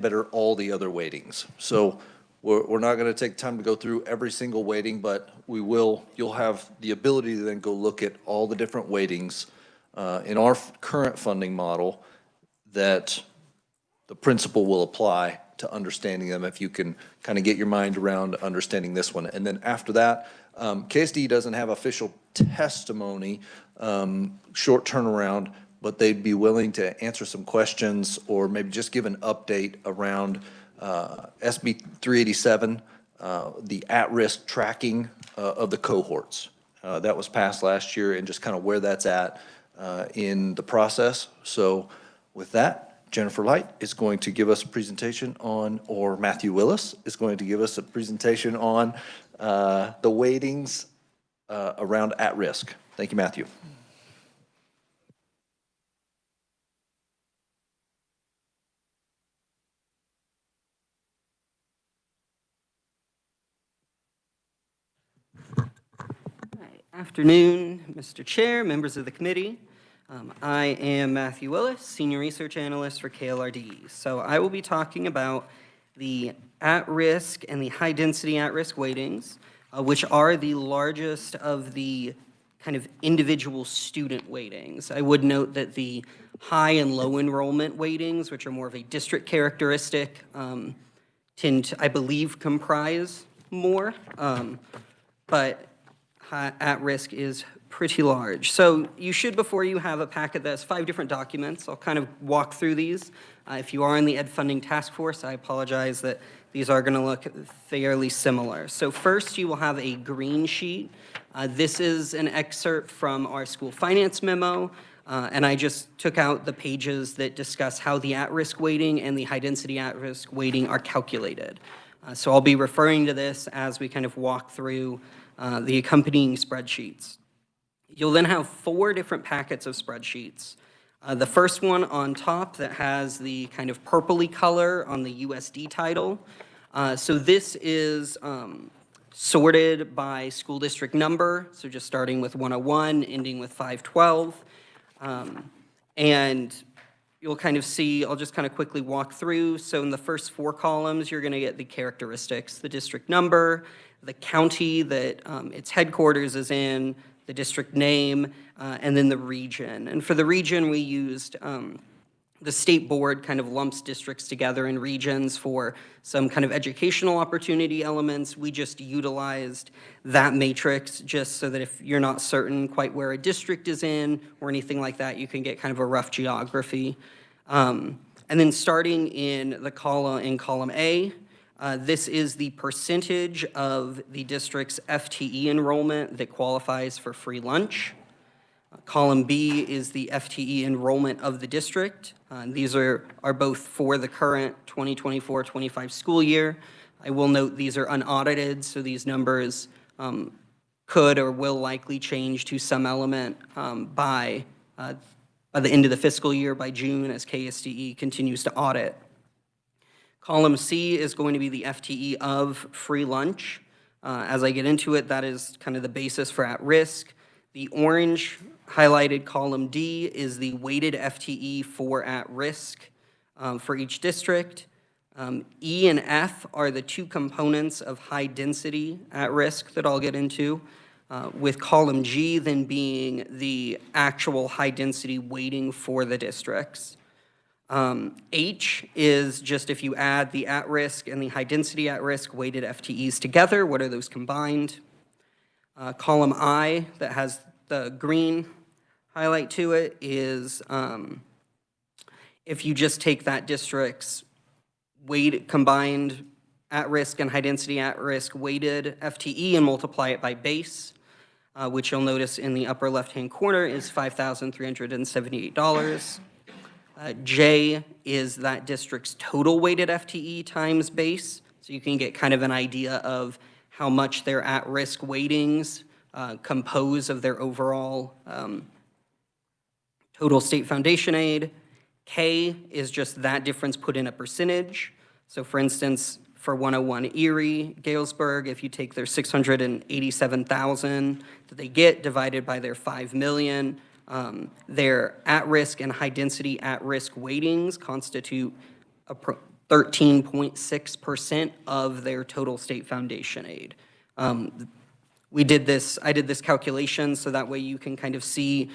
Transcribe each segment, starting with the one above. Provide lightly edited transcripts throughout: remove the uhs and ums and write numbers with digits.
better all the other weightings. So we're not going to take time to go through every single weighting, but you'll have the ability to then go look at all the different weightings in our current funding model that the principal will apply to understanding them, if you can kind of get your mind around understanding this one. And then after that, KSD doesn't have official testimony, short turnaround, but they'd be willing to answer some questions or maybe just give an update around SB 387, the at-risk tracking of the cohorts. That was passed last year, and just kind of where that's at in the process. So with that, Jennifer Light is going to give us a presentation on, or Matthew Willis is going to give us a presentation on the weightings around at-risk. Thank you, Matthew. Afternoon, Mr. Chair, members of the committee. I am Matthew Willis, Senior Research Analyst for KLRD. So I will be talking about the at-risk and the high-density at-risk weightings, which are the largest of the kind of individual student weightings. I would note that the high and low enrollment weightings, which are more of a district characteristic, tend to, I believe, comprise more, but at-risk is pretty large. So you should, before you have a packet that has 5 different documents. I'll kind of walk through these. If you are in the Ed Funding Task Force, I apologize that these are going to look fairly similar. So first, you will have a green sheet. This is an excerpt from our school finance memo, and I just took out the pages that discuss how the at-risk weighting and the high-density at-risk weighting are calculated. So I'll be referring to this as we kind of walk through the accompanying spreadsheets. You'll then have 4 different packets of spreadsheets. The first one on top that has the kind of purpley color on the USD title. So this is sorted by school district number, so just starting with 101, ending with 512. And you'll kind of see, I'll just kind of quickly walk through. So in the first 4 columns, you're going to get the characteristics, the district number, the county that its headquarters is in, the district name, and then the region. And for the region, we used the state board kind of lumps districts together in regions for some kind of educational opportunity elements. We just utilized that matrix just so that if you're not certain quite where a district is in or anything like that, you can get kind of a rough geography. And then starting in the column A, this is the percentage of the district's FTE enrollment that qualifies for free lunch. Column B is the FTE enrollment of the district. These are both for the current 2024-25 school year. I will note these are unaudited, so these numbers could or will likely change to some element by the end of the fiscal year, by June, as KSDE continues to audit. Column C is going to be the FTE of free lunch. As I get into it, that is kind of the basis for at-risk. The orange highlighted column D is the weighted FTE for at-risk for each district. E and F are the 2 components of high-density at-risk that I'll get into, with column G then being the actual high-density weighting for the districts. H is just if you add the at-risk and the high-density at-risk weighted FTEs together, what are those combined? Column I that has the green highlight to it is if you just take that district's combined at-risk and high-density at-risk weighted FTE and multiply it by base, which you'll notice in the upper left-hand corner is $5,378. J is that district's total weighted FTE times base, so you can get kind of an idea of how much their at-risk weightings compose of their overall total state foundation aid. K is just that difference put in a percentage. So for instance, for 101 Erie, Galesburg, if you take their 687,000 that they get divided by their 5 million, their at-risk and high-density at-risk weightings constitute 13.6% of their total state foundation aid. I did this calculation so that way you can kind of see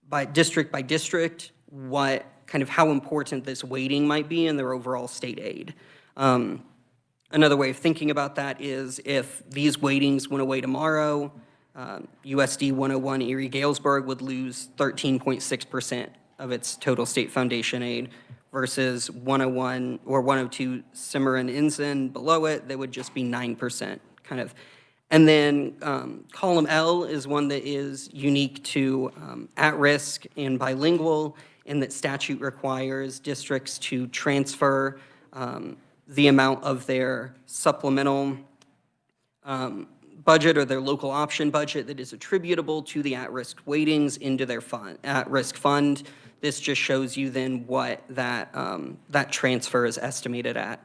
by district, what kind of how important this weighting might be in their overall state aid. Another way of thinking about that is if these weightings went away tomorrow, USD 101 Erie-Galesburg would lose 13.6% of its total state foundation aid versus 101 or 102 Cimarron-Ensign below it, they would just be 9% kind of. And then column L is one that is unique to at-risk and bilingual in that statute requires districts to transfer the amount of their supplemental budget or their local option budget that is attributable to the at-risk weightings into their at-risk fund. This just shows you then what that transfer is estimated at.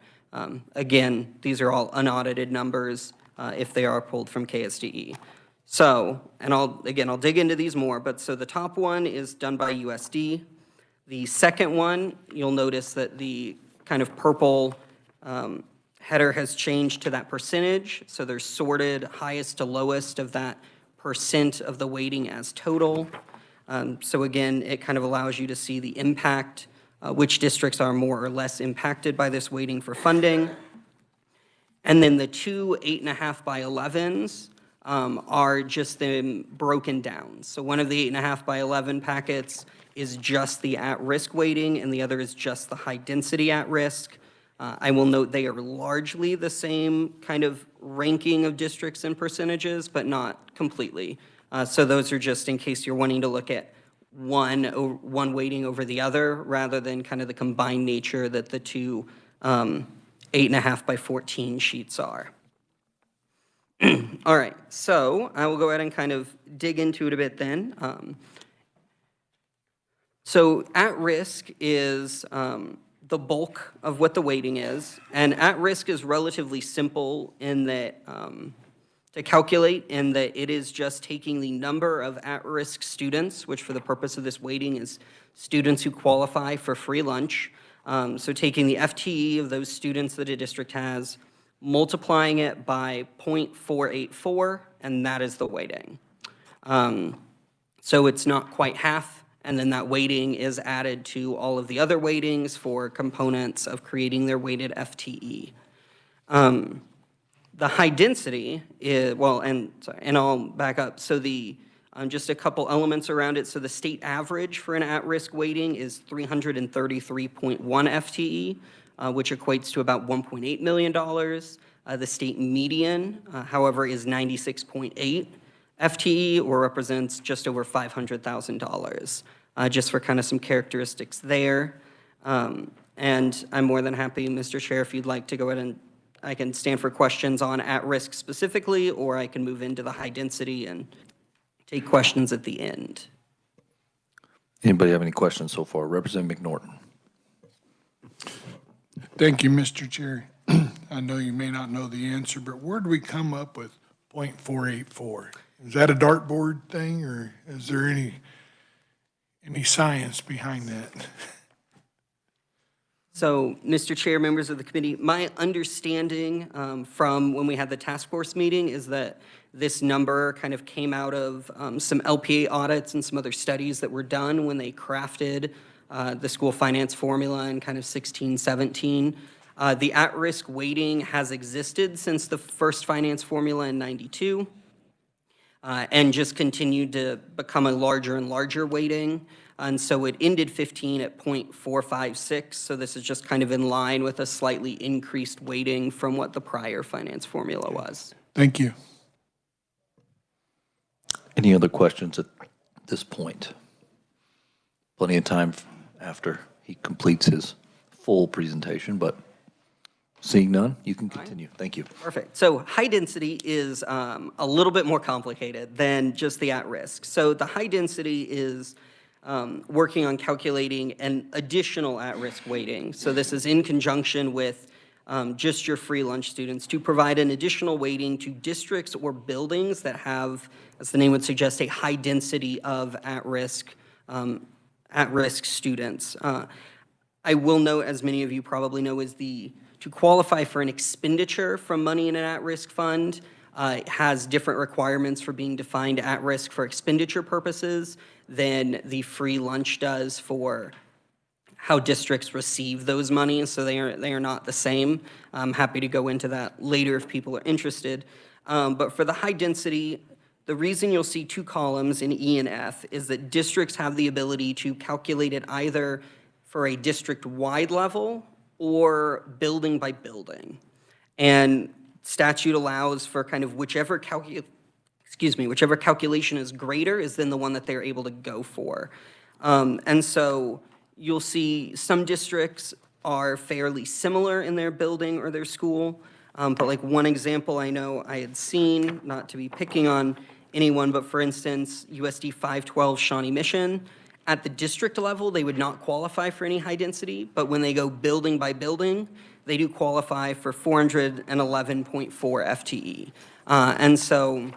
Again, these are all unaudited numbers if they are pulled from KSDE. So, and I'll dig into these more, but so the top one is done by USD. The second one, you'll notice that the kind of purple header has changed to that percentage. So they're sorted highest to lowest of that percent of the weighting as total. So again, it kind of allows you to see the impact, which districts are more or less impacted by this weighting for funding. And then the two 8.5 by 11s are just them broken down. So one of the 8.5 by 11 packets is just the at-risk weighting, and the other is just the high-density at-risk. I will note they are largely the same kind of ranking of districts and percentages, but not completely. So those are just in case you're wanting to look at one weighting over the other, rather than kind of the combined nature that the two 8.5 by 14 sheets are. All right, so I will go ahead and kind of dig into it a bit then. So at risk is the bulk of what the weighting is, and at risk is relatively simple in that to calculate, in that it is just taking the number of at-risk students, which for the purpose of this weighting is students who qualify for free lunch. So taking the FTE of those students that a district has, multiplying it by 0.484, and that is the weighting. So it's not quite half, and then that weighting is added to all of the other weightings for components of creating their weighted FTE. The high density is, well, and I'll back up. So the just a couple elements around it. So the state average for an at-risk weighting is 333.1 FTE, which equates to about $1.8 million. The state median, however, is 96.8 FTE, or represents just over $500,000, just for kind of some characteristics there. And I'm more than happy, Mr. Chair, if you'd like to go ahead and I can stand for questions on at-risk specifically, or I can move into the high density and take questions at the end. Anybody have any questions so far? Representative McNorton. Thank you, Mr. Chair. I know you may not know the answer, but where did we come up with 0.484? Is that a dartboard thing, or is there any science behind that? So, Mr. Chair, members of the committee, my understanding from when we had the task force meeting is that this number kind of came out of some LPA audits and some other studies that were done when they crafted the school finance formula in kind of 16, 17. The at-risk weighting has existed since the first finance formula in 92 and just continued to become a larger and larger weighting. And so it ended 15 at 0.456. So this is just kind of in line with a slightly increased weighting from what the prior finance formula was. Thank you. Any other questions at this point? Plenty of time after he completes his full presentation, but seeing none, you can continue. Thank you. Perfect. So high density is a little bit more complicated than just the at-risk. So the high density is working on calculating an additional at-risk weighting. So this is in conjunction with just your free lunch students to provide an additional weighting to districts or buildings that have, as the name would suggest, a high density of at-risk students. I will note, as many of you probably know, is to qualify for an expenditure from money in an at-risk fund, it has different requirements for being defined at risk for expenditure purposes than the free lunch does for how districts receive those monies, so they are not the same. I'm happy to go into that later if people are interested. But for the high density, the reason you'll see two columns in E and F is that districts have the ability to calculate it either for a district-wide level or building by building. And statute allows for kind of whichever calculation is greater is then the one that they're able to go for. And so you'll see some districts are fairly similar in their building or their school. But like one example I know I had seen, not to be picking on anyone, but for instance, USD 512 Shawnee Mission, at the district level, they would not qualify for any high density, but when they go building by building, they do qualify for 411.4 FTE. And so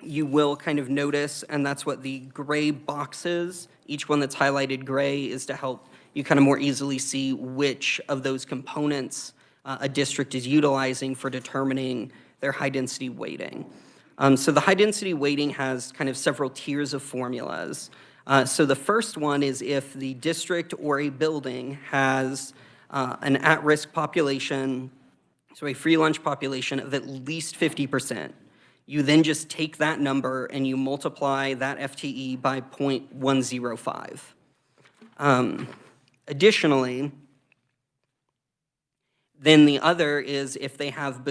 you will kind of notice, and that's what the gray boxes, each one that's highlighted gray is to help you kind of more easily see which of those components a district is utilizing for determining their high density weighting. So the high density weighting has kind of several tiers of formulas. So the first one is if the district or a building has an at-risk population, so a free lunch population of at least 50%. You then just take that number and you multiply that FTE by 0.105. Additionally, then the other is if they have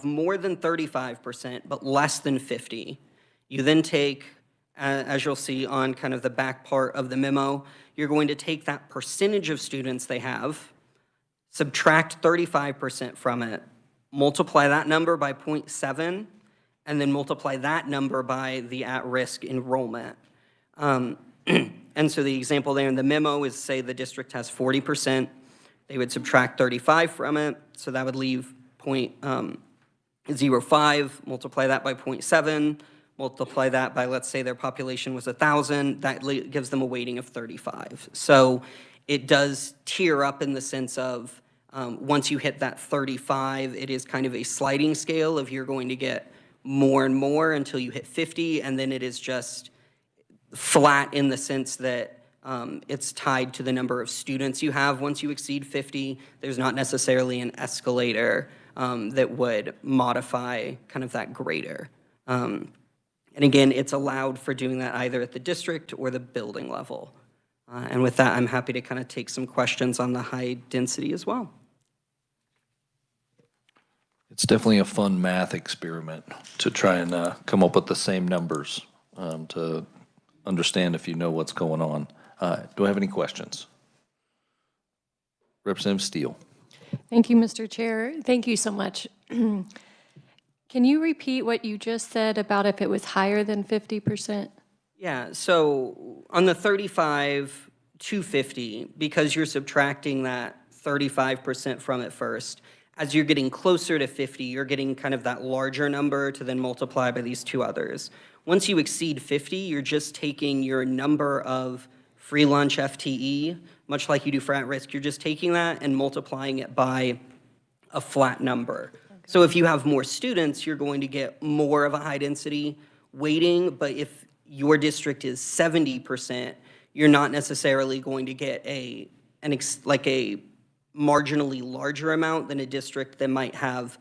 more than 35% but less than 50, you then take, as you'll see on kind of the back part of the memo, you're going to take that percentage of students they have, subtract 35% from it, multiply that number by 0.7, and then multiply that number by the at-risk enrollment. And so the example there in the memo is, say the district has 40%, they would subtract 35 from it, so that would leave 0.05, multiply that by 0.7, multiply that by, let's say their population was 1,000, that gives them a weighting of 35. So it does tier up in the sense of once you hit that 35, it is kind of a sliding scale of you're going to get more and more until you hit 50, and then it is just flat in the sense that it's tied to the number of students you have. Once you exceed 50, there's not necessarily an escalator that would modify kind of that greater. And again, it's allowed for doing that either at the district or the building level. And with that, I'm happy to kind of take some questions on the high density as well. It's definitely a fun math experiment to try and come up with the same numbers to understand if you know what's going on. Do I have any questions? Representative Steele. Thank you, Mr. Chair. Thank you so much. Can you repeat what you just said about if it was higher than 50%? Yeah, so on the 35 to 50, because you're subtracting that 35% from it first, as you're getting closer to 50, you're getting kind of that larger number to then multiply by these two others. Once you exceed 50, you're just taking your number of free lunch FTE, much like you do for at-risk, you're just taking that and multiplying it by a flat number. Okay. So if you have more students, you're going to get more of a high-density weighting, but if your district is 70%, you're not necessarily going to get a marginally larger amount than a district that might have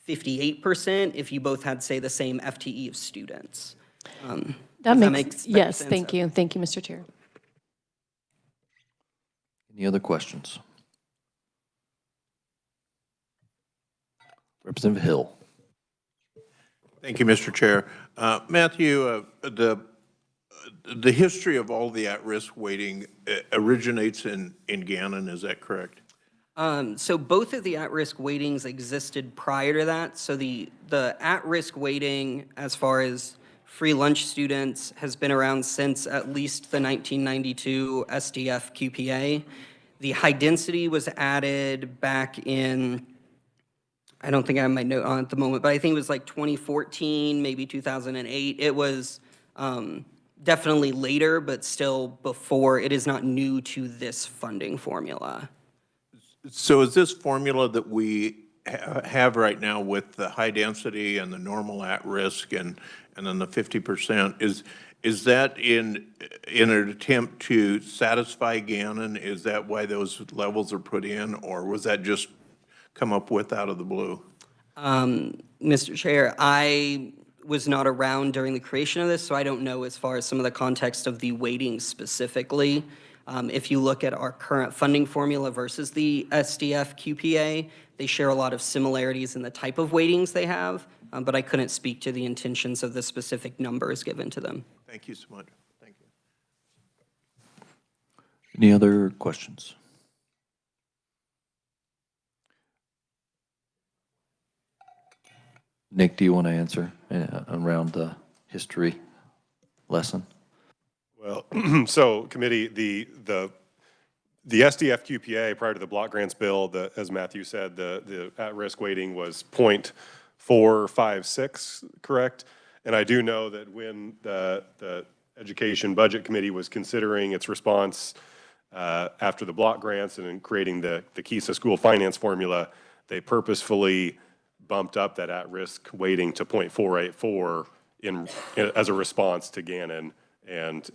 58% if you both had, say, the same FTE of students. That makes yes, thank you. Thank you, Mr. Chair. Any other questions? Representative Hill. Thank you, Mr. Chair. Matthew, the history of all the at-risk weighting originates in Gannon, is that correct? So both of the at-risk weightings existed prior to that. So the at-risk weighting, as far as free lunch students, has been around since at least the 1992 SDF QPA. The high density was added back in, I don't think I have my note on at the moment, but I think it was like 2014, maybe 2008. It was definitely later, but still before. It is not new to this funding formula. So is this formula that we have right now with the high density and the normal at-risk and then the 50%, is that in an attempt to satisfy Gannon? Is that why those levels are put in, or was that just come up with out of the blue? Mr. Chair, I was not around during the creation of this, so I don't know as far as some of the context of the weighting specifically. If you look at our current funding formula versus the SDF QPA, they share a lot of similarities in the type of weightings they have, but I couldn't speak to the intentions of the specific numbers given to them. Thank you so much. Thank you. Any other questions? Nick, do you want to answer around the history lesson? Well, so committee, the SDF QPA prior to the block grants bill, as Matthew said, the at-risk weighting was 0.456, correct? And I do know that when the Education Budget Committee was considering its response after the block grants and in creating the KISA school finance formula, they purposefully bumped up that at-risk weighting to 0.484 as a response to Gannon and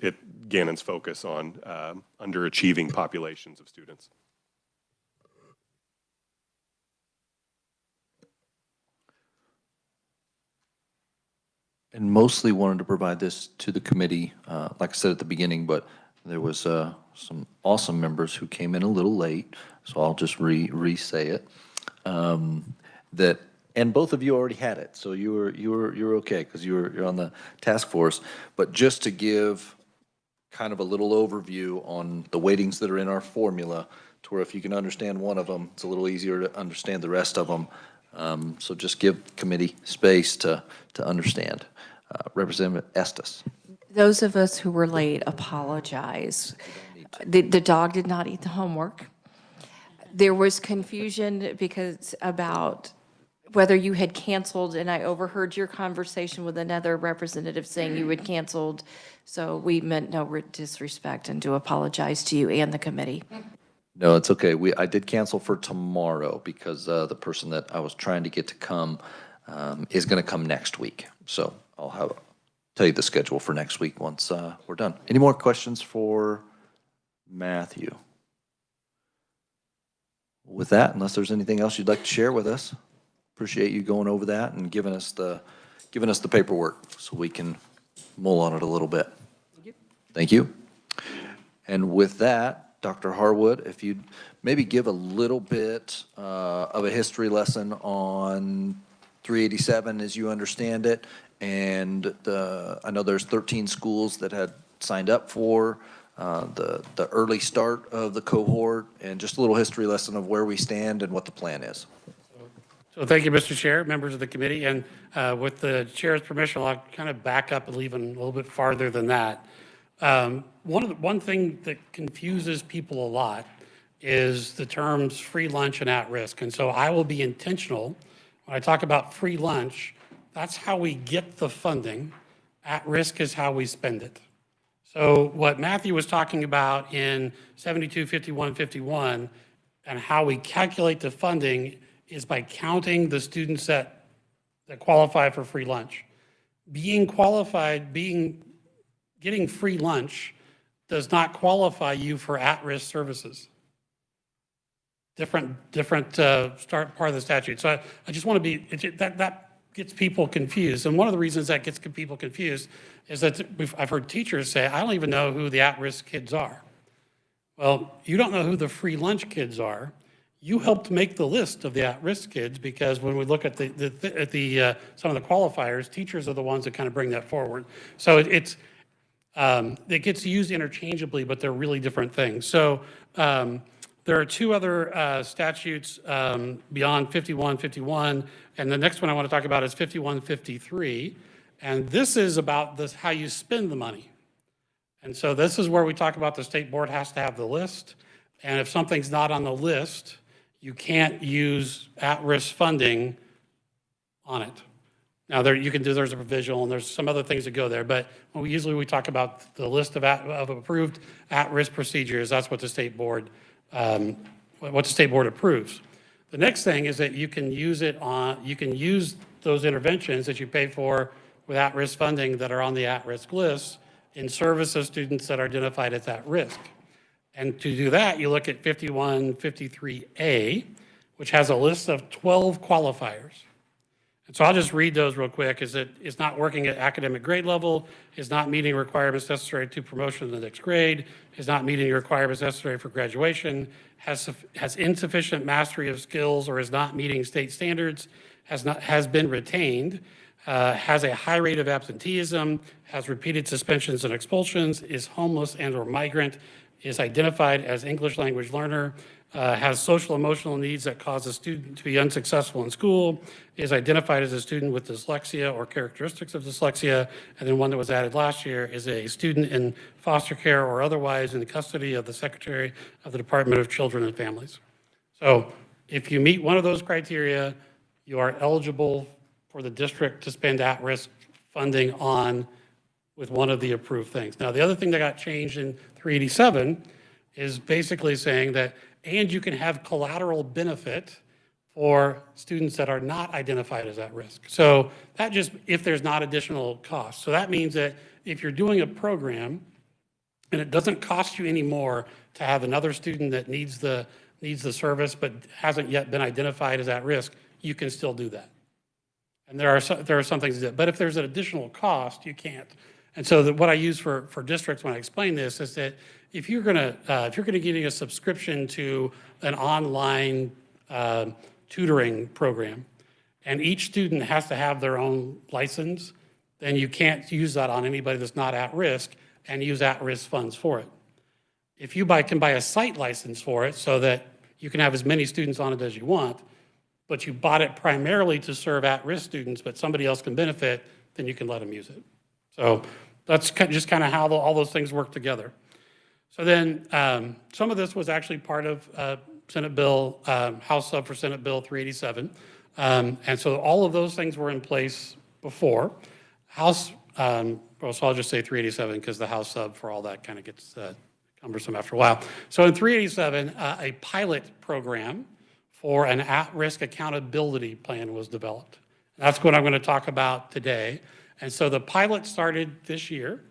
Gannon's focus on underachieving populations of students. And mostly wanted to provide this to the committee, like I said at the beginning, but there was some awesome members who came in a little late, so I'll just re-say it. And both of you already had it, so you're okay because you're on the task force. But just to give kind of a little overview on the weightings that are in our formula, to where if you can understand one of them, it's a little easier to understand the rest of them. So just give committee space to understand. Representative Estes. Those of us who were late apologize. The dog did not eat the homework. There was confusion because about whether you had canceled, and I overheard your conversation with another representative saying you had canceled. So we meant no disrespect and do apologize to you and the committee. No, it's okay. I did cancel for tomorrow because the person that I was trying to get to come is going to come next week. So I'll tell you the schedule for next week once we're done. Any more questions for Matthew? With that, unless there's anything else you'd like to share with us, appreciate you going over that and giving us the paperwork so we can mull on it a little bit. Thank you. And with that, Dr. Harwood, if you'd maybe give a little bit of a history lesson on 387 as you understand it, and I know there's 13 schools that had signed up for the early start of the cohort, and just a little history lesson of where we stand and what the plan is. So thank you, Mr. Chair, members of the committee, and with the chair's permission, I'll kind of back up and even a little bit farther than that. One thing that confuses people a lot is the terms free lunch and at risk. And so I will be intentional when I talk about free lunch. That's how we get the funding. At risk is how we spend it. So what Matthew was talking about in 725151 and how we calculate the funding is by counting the students that qualify for free lunch. Getting free lunch does not qualify you for at-risk services. Different start part of the statute. So I just want to be, that gets people confused. And one of the reasons that gets people confused is that I've heard teachers say, I don't even know who the at-risk kids are. Well, you don't know who the free lunch kids are. You helped make the list of the at-risk kids because when we look at some of the qualifiers, teachers are the ones that kind of bring that forward. So it gets used interchangeably, but they're really different things. So there are two other statutes beyond 5151, and the next one I want to talk about is 5153, and this is about how you spend the money. And so this is where we talk about the state board has to have the list, and if something's not on the list, you can't use at-risk funding on it. Now, there's a provisional, and there's some other things that go there, but when we talk about the list of approved at-risk procedures, that's what the state board approves. The next thing is that you can use those interventions that you pay for with at-risk funding that are on the at-risk list in service of students that are identified as at risk. And to do that, you look at 5153A, which has a list of 12 qualifiers. And so I'll just read those real quick. Is not working at academic grade level, is not meeting requirements necessary to promotion in the next grade, is not meeting requirements necessary for graduation, has insufficient mastery of skills or is not meeting state standards, has been retained, has a high rate of absenteeism, has repeated suspensions and expulsions, is homeless and or migrant, is identified as English language learner, has social emotional needs that cause a student to be unsuccessful in school, is identified as a student with dyslexia or characteristics of dyslexia, and then one that was added last year is a student in foster care or otherwise in the custody of the Secretary of the Department of Children and Families. So if you meet one of those criteria, you are eligible for the district to spend at-risk funding on with one of the approved things. Now, the other thing that got changed in 387 is basically saying that, and you can have collateral benefit for students that are not identified as at risk. So that just, if there's not additional cost. So that means that if you're doing a program and it doesn't cost you any more to have another student that needs the service but hasn't yet been identified as at risk, you can still do that. And there are some things that, but if there's an additional cost, you can't. And so what I use for districts when I explain this is that if you're gonna getting a subscription to an online tutoring program, and each student has to have their own license, then you can't use that on anybody that's not at risk and use at-risk funds for it. If you can buy a site license for it so that you can have as many students on it as you want, but you bought it primarily to serve at-risk students, but somebody else can benefit, then you can let them use it. So that's just kind of how all those things work together. So then some of this was actually part of Senate Bill, House Sub for Senate Bill 387. And so all of those things were in place before. House, well, so I'll just say 387 because the House Sub for all that kind of gets cumbersome after a while. So in 387, a pilot program for an at-risk accountability plan was developed. And that's what I'm going to talk about today. And so the pilot started this year.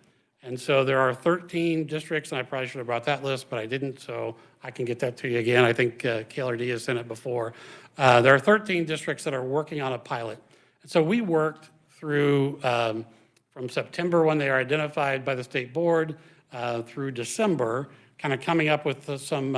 And so there are 13 districts, and I probably should have brought that list, but I didn't, so I can get that to you again. I think KLRD has sent it before. There are 13 districts that are working on a pilot. And so we worked through from September when they are identified by the state board through December, kind of coming up with some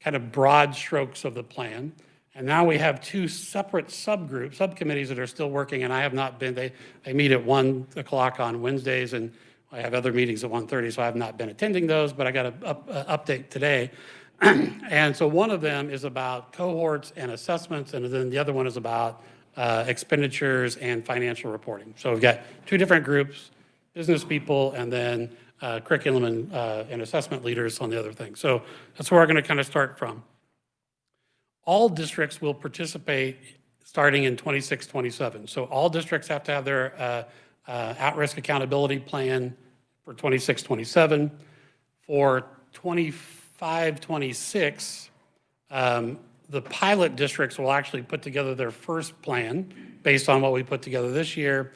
kind of broad strokes of the plan. And now we have two separate subcommittees that are still working, and I have not been, they meet at 1 o'clock on Wednesdays, and I have other meetings at 1:30, so I have not been attending those, but I got an update today. And so one of them is about cohorts and assessments, and then the other one is about expenditures and financial reporting. So we've got two different groups, business people, and then curriculum and assessment leaders on the other thing. So that's where we're going to kind of start from. All districts will participate starting in 26-27. So all districts have to have their at-risk accountability plan for 26-27. For 25-26, the pilot districts will actually put together their first plan based on what we put together this year.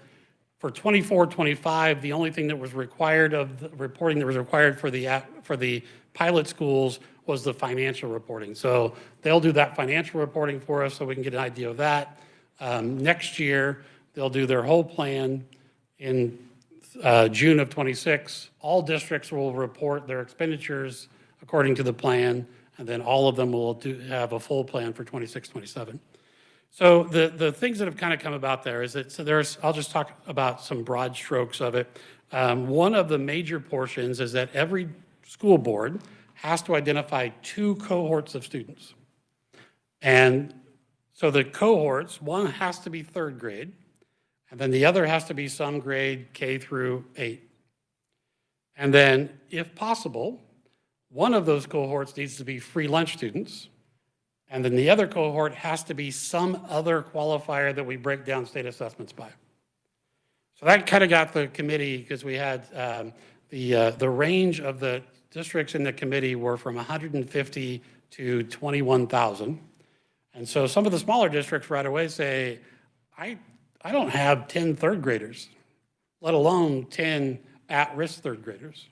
For 24-25, the only thing that was required of the reporting that was required for the pilot schools was the financial reporting. So they'll do that financial reporting for us so we can get an idea of that. Next year, they'll do their whole plan in June of 26. All districts will report their expenditures according to the plan, and then all of them will have a full plan for 26-27. So the things that have kind of come about there is that, I'll just talk about some broad strokes of it. One of the major portions is that every school board has to identify 2 cohorts of students. And so the cohorts, one has to be 3rd grade, and then the other has to be some grade K through 8. And then, if possible, one of those cohorts needs to be free lunch students, And then the other cohort has to be some other qualifier that we break down state assessments by. So that kind of got the committee, because we had the range of the districts in the committee were from 150 to 21,000. And so some of the smaller districts right away say, I don't have 10 third graders, let alone 10 at-risk third graders.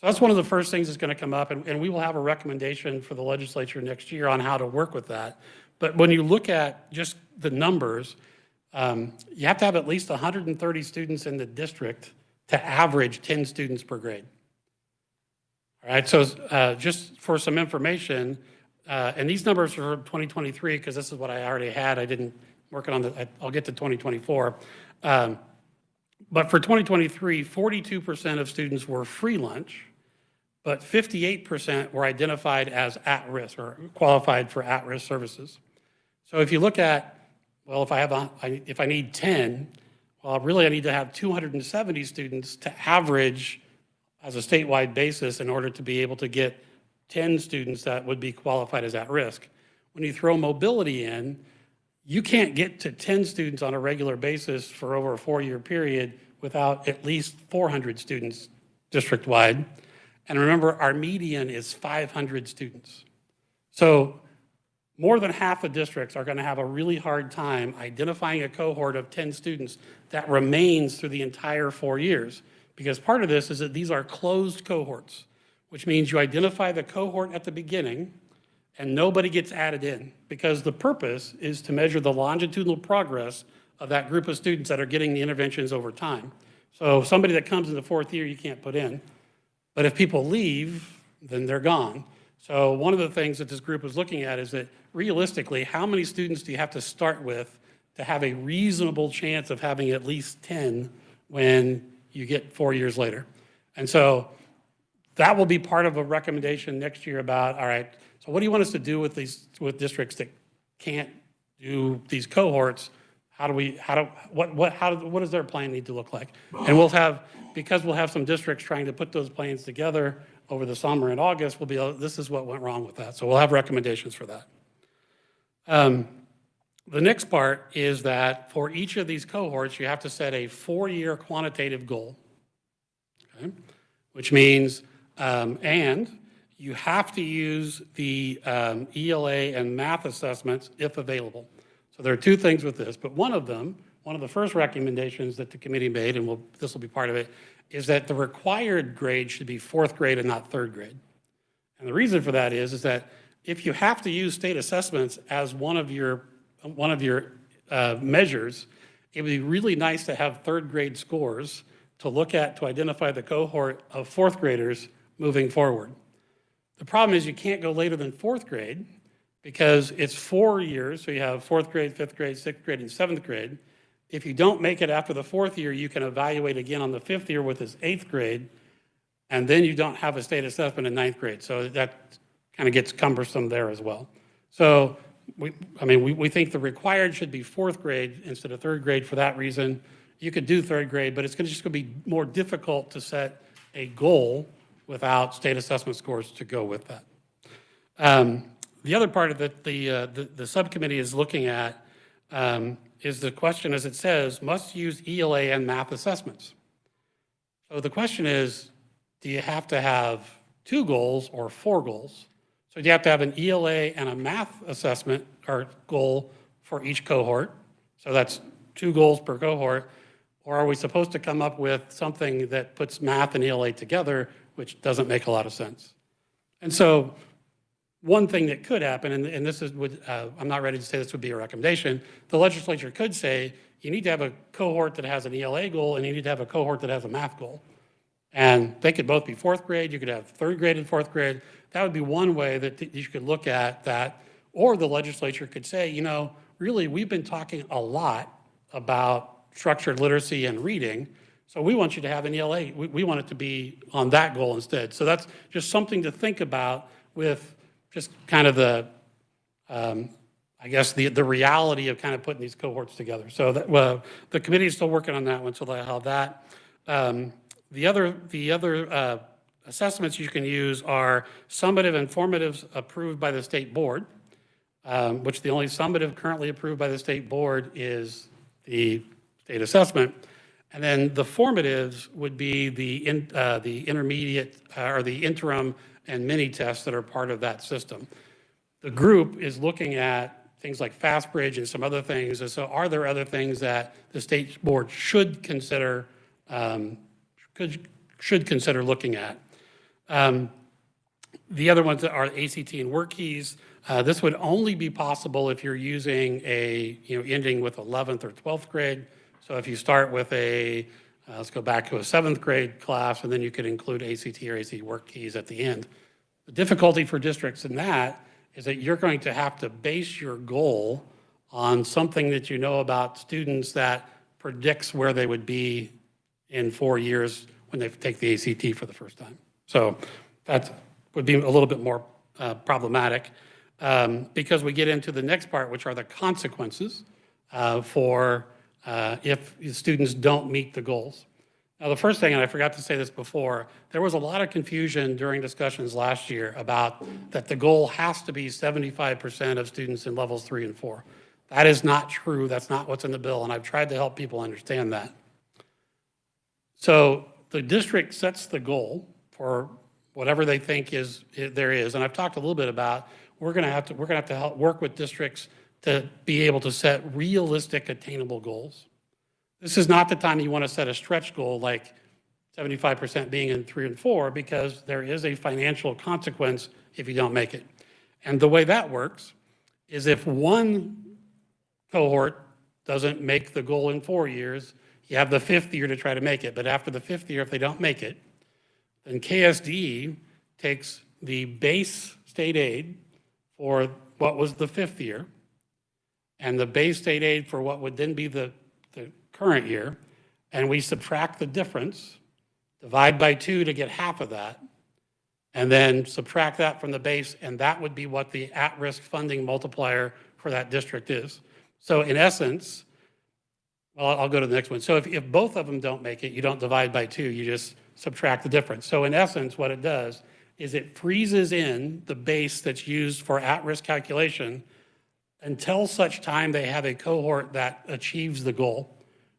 So that's one of the first things that's going to come up, and we will have a recommendation for the legislature next year on how to work with that. But when you look at just the numbers, you have to have at least 130 students in the district to average 10 students per grade. All right, so just for some information, and these numbers are for 2023, because this is what I already had. I didn't work on I'll get to 2024. But for 2023, 42% of students were free lunch, but 58% were identified as at-risk or qualified for at-risk services. So if you look at, well, if I need 10, well, really I need to have 270 students to average as a statewide basis in order to be able to get 10 students that would be qualified as at risk. When you throw mobility in, you can't get to 10 students on a regular basis for over a 4-year period without at least 400 students district-wide. And remember, our median is 500 students. So more than half the districts are going to have a really hard time identifying a cohort of 10 students that remains through the entire 4 years. Because part of this is that these are closed cohorts, which means you identify the cohort at the beginning and nobody gets added in, because the purpose is to measure the longitudinal progress of that group of students that are getting the interventions over time. So somebody that comes in the 4th year, you can't put in. But if people leave, then they're gone. So one of the things that this group is looking at is that realistically, how many students do you have to start with to have a reasonable chance of having at least 10 when you get 4 years later? And so that will be part of a recommendation next year about, all right, so what do you want us to do with districts that can't do these cohorts? What does their plan need to look like? And because we'll have some districts trying to put those plans together over the summer and August, this is what went wrong with that. So we'll have recommendations for that. The next part is that for each of these cohorts, you have to set a 4-year quantitative goal, okay? Which means, and you have to use the ELA and math assessments if available. So there are two things with this, but one of the first recommendations that the committee made, and this will be part of it, is that the required grade should be 4th grade and not 3rd grade. And the reason for that is that if you have to use state assessments as one of your measures, it would be really nice to have 3rd grade scores to look at to identify the cohort of 4th graders moving forward. The problem is you can't go later than 4th grade because it's 4 years, so you have 4th grade, 5th grade, 6th grade, and 7th grade. If you don't make it after the 4th year, you can evaluate again on the 5th year with this 8th grade, and then you don't have a state assessment in 9th grade. So that kind of gets cumbersome there as well. So we think the required should be 4th grade instead of 3rd grade for that reason. You could do 3rd grade, but it's just going to be more difficult to set a goal without state assessment scores to go with that. The other part of it, the subcommittee is looking at is the question, as it says, must use ELA and math assessments. So the question is, do you have to have 2 goals or 4 goals? So do you have to have an ELA and a math assessment or goal for each cohort? So that's 2 goals per cohort. Or are we supposed to come up with something that puts math and ELA together, which doesn't make a lot of sense? And so one thing that could happen, and this is, I'm not ready to say this would be a recommendation, the legislature could say, you need to have a cohort that has an ELA goal and you need to have a cohort that has a math goal. And they could both be 4th grade, you could have 3rd grade and 4th grade. That would be one way that you could look at that. Or the legislature could say, really, we've been talking a lot about structured literacy and reading, so we want you to have an ELA. We want it to be on that goal instead. So that's just something to think about with just kind of the reality of kind of putting these cohorts together. So the committee is still working on that one, so they'll have that. The other assessments you can use are summative and formatives approved by the state board. which the only summative currently approved by the state board is the state assessment. And then the formatives would be the intermediate or the interim and mini tests that are part of that system. The group is looking at things like FastBridge and some other things. And so are there other things that the state board should consider looking at? The other ones are ACT and work keys. This would only be possible if you're using ending with 11th or 12th grade. So if you start with let's go back to a 7th grade class, and then you could include ACT or ACT work keys at the end. The difficulty for districts in that is that you're going to have to base your goal on something that you know about students that predicts where they would be in 4 years when they take the ACT for the first time. So that would be a little bit more problematic because we get into the next part, which are the consequences for if students don't meet the goals. Now, the first thing, and I forgot to say this before, there was a lot of confusion during discussions last year about that the goal has to be 75% of students in levels 3 and 4. That is not true. That's not what's in the bill, and I've tried to help people understand that. So the district sets the goal for whatever they think there is, and I've talked a little bit about we're going to have to help work with districts to be able to set realistic, attainable goals. This is not the time you want to set a stretch goal like 75% being in 3 and 4 because there is a financial consequence if you don't make it. And the way that works is if one cohort doesn't make the goal in 4 years, you have the 5th year to try to make it. But after the 5th year, if they don't make it, then KSD takes the base state aid for what was the 5th year and the base state aid for what would then be the current year, and we subtract the difference, divide by 2 to get half of that, and then subtract that from the base, and that would be what the at-risk funding multiplier for that district is. So in essence, well, I'll go to the next one. So if both of them don't make it, you don't divide by 2, you just subtract the difference. So in essence, what it does is it freezes in the base that's used for at-risk calculation until such time they have a cohort that achieves the goal,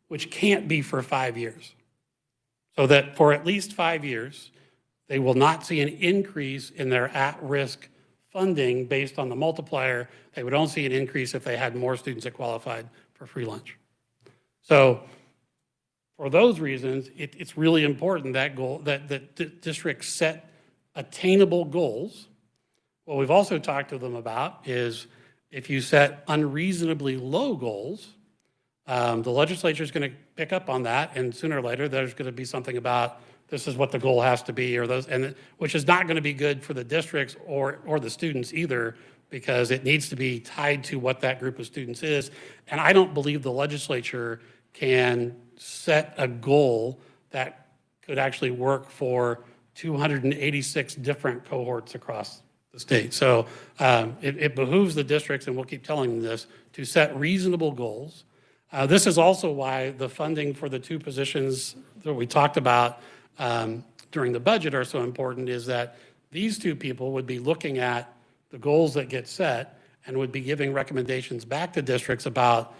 which can't be for 5 years. So that for at least 5 years, they will not see an increase in their at-risk funding based on the multiplier. They would only see an increase if they had more students that qualified for free lunch. So for those reasons, it's really important that districts set attainable goals. What we've also talked to them about is if you set unreasonably low goals, the legislature is going to pick up on that, and sooner or later there's going to be something about this is what the goal has to be, or those, and which is not going to be good for the districts or the students either, because it needs to be tied to what that group of students is. And I don't believe the legislature can set a goal that could actually work for 286 different cohorts across the state. So it behooves the districts, and we'll keep telling them this, to set reasonable goals. This is also why the funding for the 2 positions that we talked about during the budget are so important, is that these 2 people would be looking at the goals that get set and would be giving recommendations back to districts about,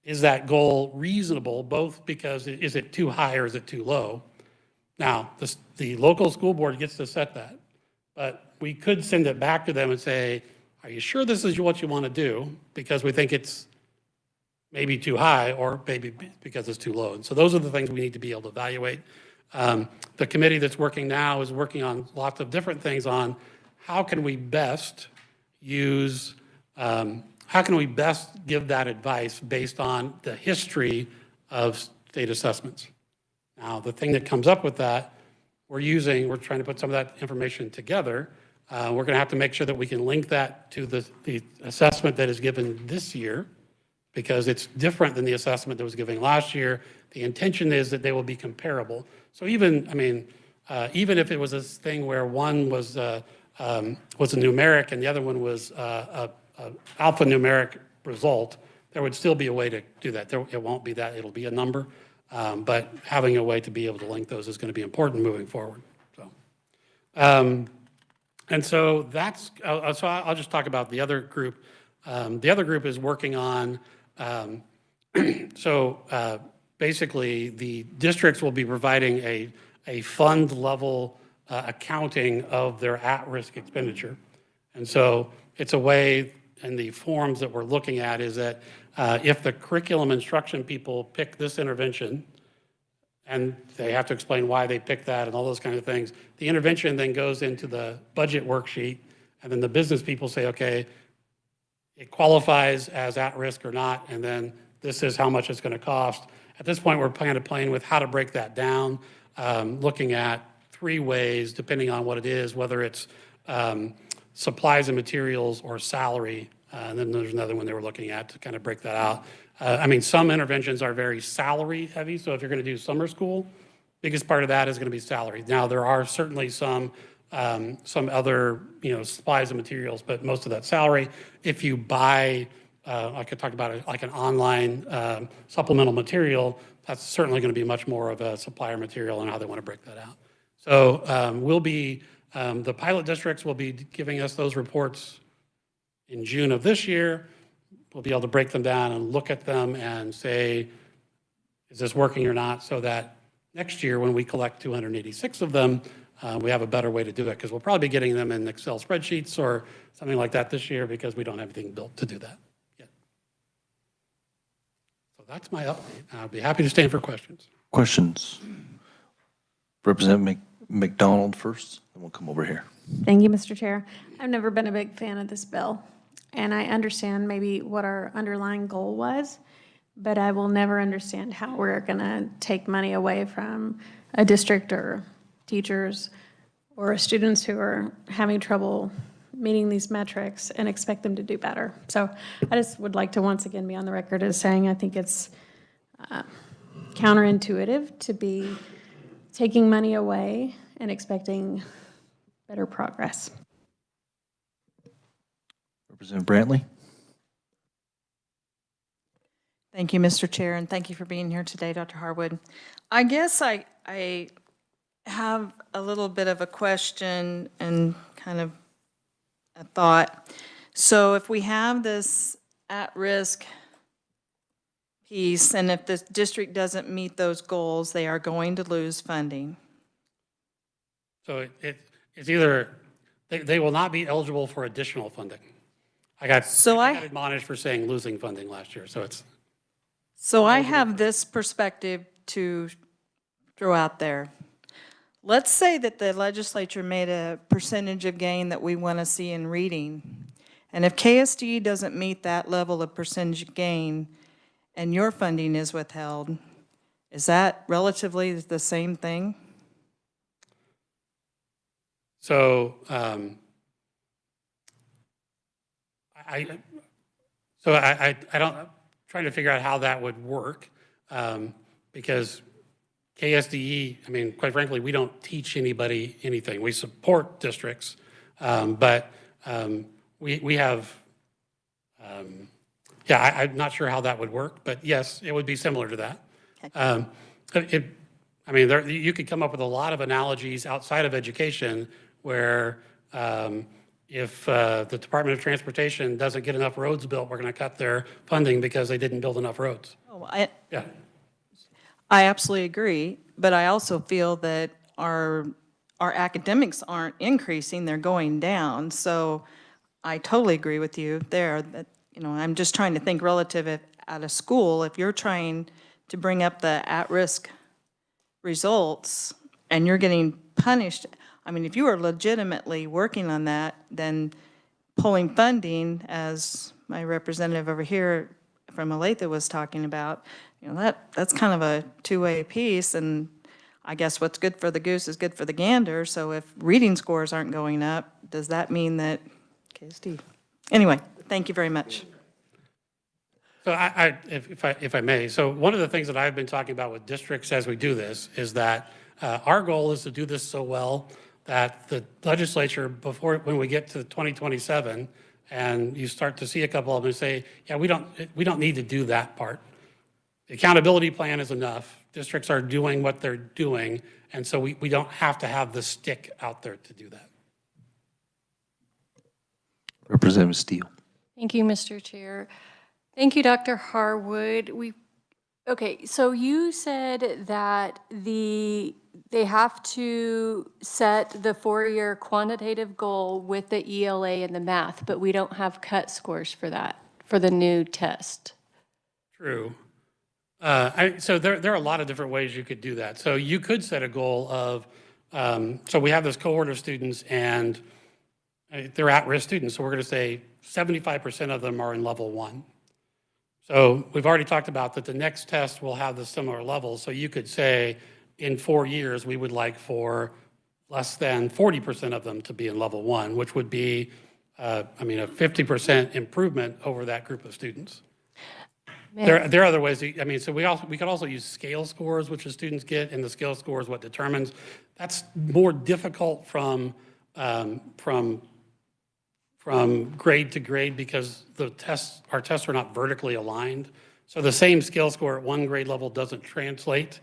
is that goal reasonable, both because is it too high or is it too low? Now, the local school board gets to set that, but we could send it back to them and say, are you sure this is what you want to do? Because we think it's maybe too high, or maybe because it's too low. And so those are the things we need to be able to evaluate. The committee that's working now is working on lots of different things on how can we best use, how can we best give that advice based on the history of state assessments. Now, the thing that comes up with that, we're trying to put some of that information together. We're going to have to make sure that we can link that to the assessment that is given this year, because it's different than the assessment that was given last year. The intention is that they will be comparable. So even if it was a thing where one was a numeric and the other one was a alphanumeric result, there would still be a way to do that. It won't be that, it'll be a number, but having a way to be able to link those is going to be important moving forward. So, and so I'll just talk about the other group. The other group is working on, basically, the districts will be providing a fund level accounting of their at-risk expenditure. And so it's a way, and the forms that we're looking at is that if the curriculum instruction people pick this intervention, and they have to explain why they picked that and all those kind of things, the intervention then goes into the budget worksheet, and then the business people say, okay, it qualifies as at-risk or not, and then this is how much it's going to cost. At this point, we're kind of playing with how to break that down, looking at 3 ways, depending on what it is, whether it's supplies and materials or salary. And then there's another one they were looking at to kind of break that out. I mean, some interventions are very salary heavy. So if you're going to do summer school, biggest part of that is going to be salary. Now, there are certainly some other, supplies and materials, but most of that salary. If you buy, like I talked about, like an online supplemental material, that's certainly going to be much more of a supplier material and how they want to break that out. So the pilot districts will be giving us those reports in June of this year. We'll be able to break them down and look at them and say, is this working or not, so that next year when we collect 286 of them, we have a better way to do it, because we'll probably be getting them in Excel spreadsheets or something like that this year because we don't have anything built to do that yet. So that's my update. I'll be happy to stand for questions. Questions? Representative McDonald first, and we'll come over here. Thank you, Mr. Chair. I've never been a big fan of this bill, and I understand maybe what our underlying goal was, but I will never understand how we're going to take money away from a district or teachers or students who are having trouble meeting these metrics and expect them to do better. So I just would like to once again be on the record as saying I think it's counterintuitive to be taking money away and expecting better progress. Representative Brantley. Thank you, Mr. Chair, and thank you for being here today, Dr. Harwood. I guess I have a little bit of a question and kind of a thought. So if we have this at-risk piece, and if the district doesn't meet those goals, they are going to lose funding. So it's either, they will not be eligible for additional funding. I got admonished for saying losing funding last year, so it's. So I have this perspective to throw out there. Let's say that the legislature made a percentage of gain that we want to see in reading. And if KSD doesn't meet that level of percentage gain and your funding is withheld, is that relatively the same thing? So I don't, I'm trying to figure out how that would work, because KSDE, I mean, quite frankly, we don't teach anybody anything. We support districts, but we have, I'm not sure how that would work, but yes, it would be similar to that. Okay. You could come up with a lot of analogies outside of education where if the Department of Transportation doesn't get enough roads built, we're going to cut their funding because they didn't build enough roads. I absolutely agree, but I also feel that our academics aren't increasing, they're going down. So I totally agree with you there that, I'm just trying to think relative at a school, if you're trying to bring up the at-risk results and you're getting punished. I mean, if you are legitimately working on that, then pulling funding, as my representative over here from Olathe was talking about, that's kind of a two-way piece, and I guess what's good for the goose is good for the gander. So if reading scores aren't going up, does that mean that KSD? Anyway, thank you very much. So if I may, so one of the things that I've been talking about with districts as we do this is that our goal is to do this so well that the legislature, when we get to 2027, and you start to see a couple of them and say, yeah, we don't need to do that part. The accountability plan is enough. Districts are doing what they're doing, and so we don't have to have the stick out there to do that. Representative Steele. Thank you, Mr. Chair. Thank you, Dr. Harwood. Okay, so you said that they have to set the 4-year quantitative goal with the ELA and the math, but we don't have cut scores for that, for the new test. True. So there are a lot of different ways you could do that. So you could set a goal of, so we have this cohort of students and they're at-risk students. So we're going to say 75% of them are in level 1. So we've already talked about that the next test will have the similar levels. So you could say in 4 years, we would like for less than 40% of them to be in level 1, which would be, a 50% improvement over that group of students. There are other ways, so we could also use scale scores, which the students get, and the scale score is what determines. That's more difficult from grade to grade because our tests are not vertically aligned. So the same scale score at one grade level doesn't translate.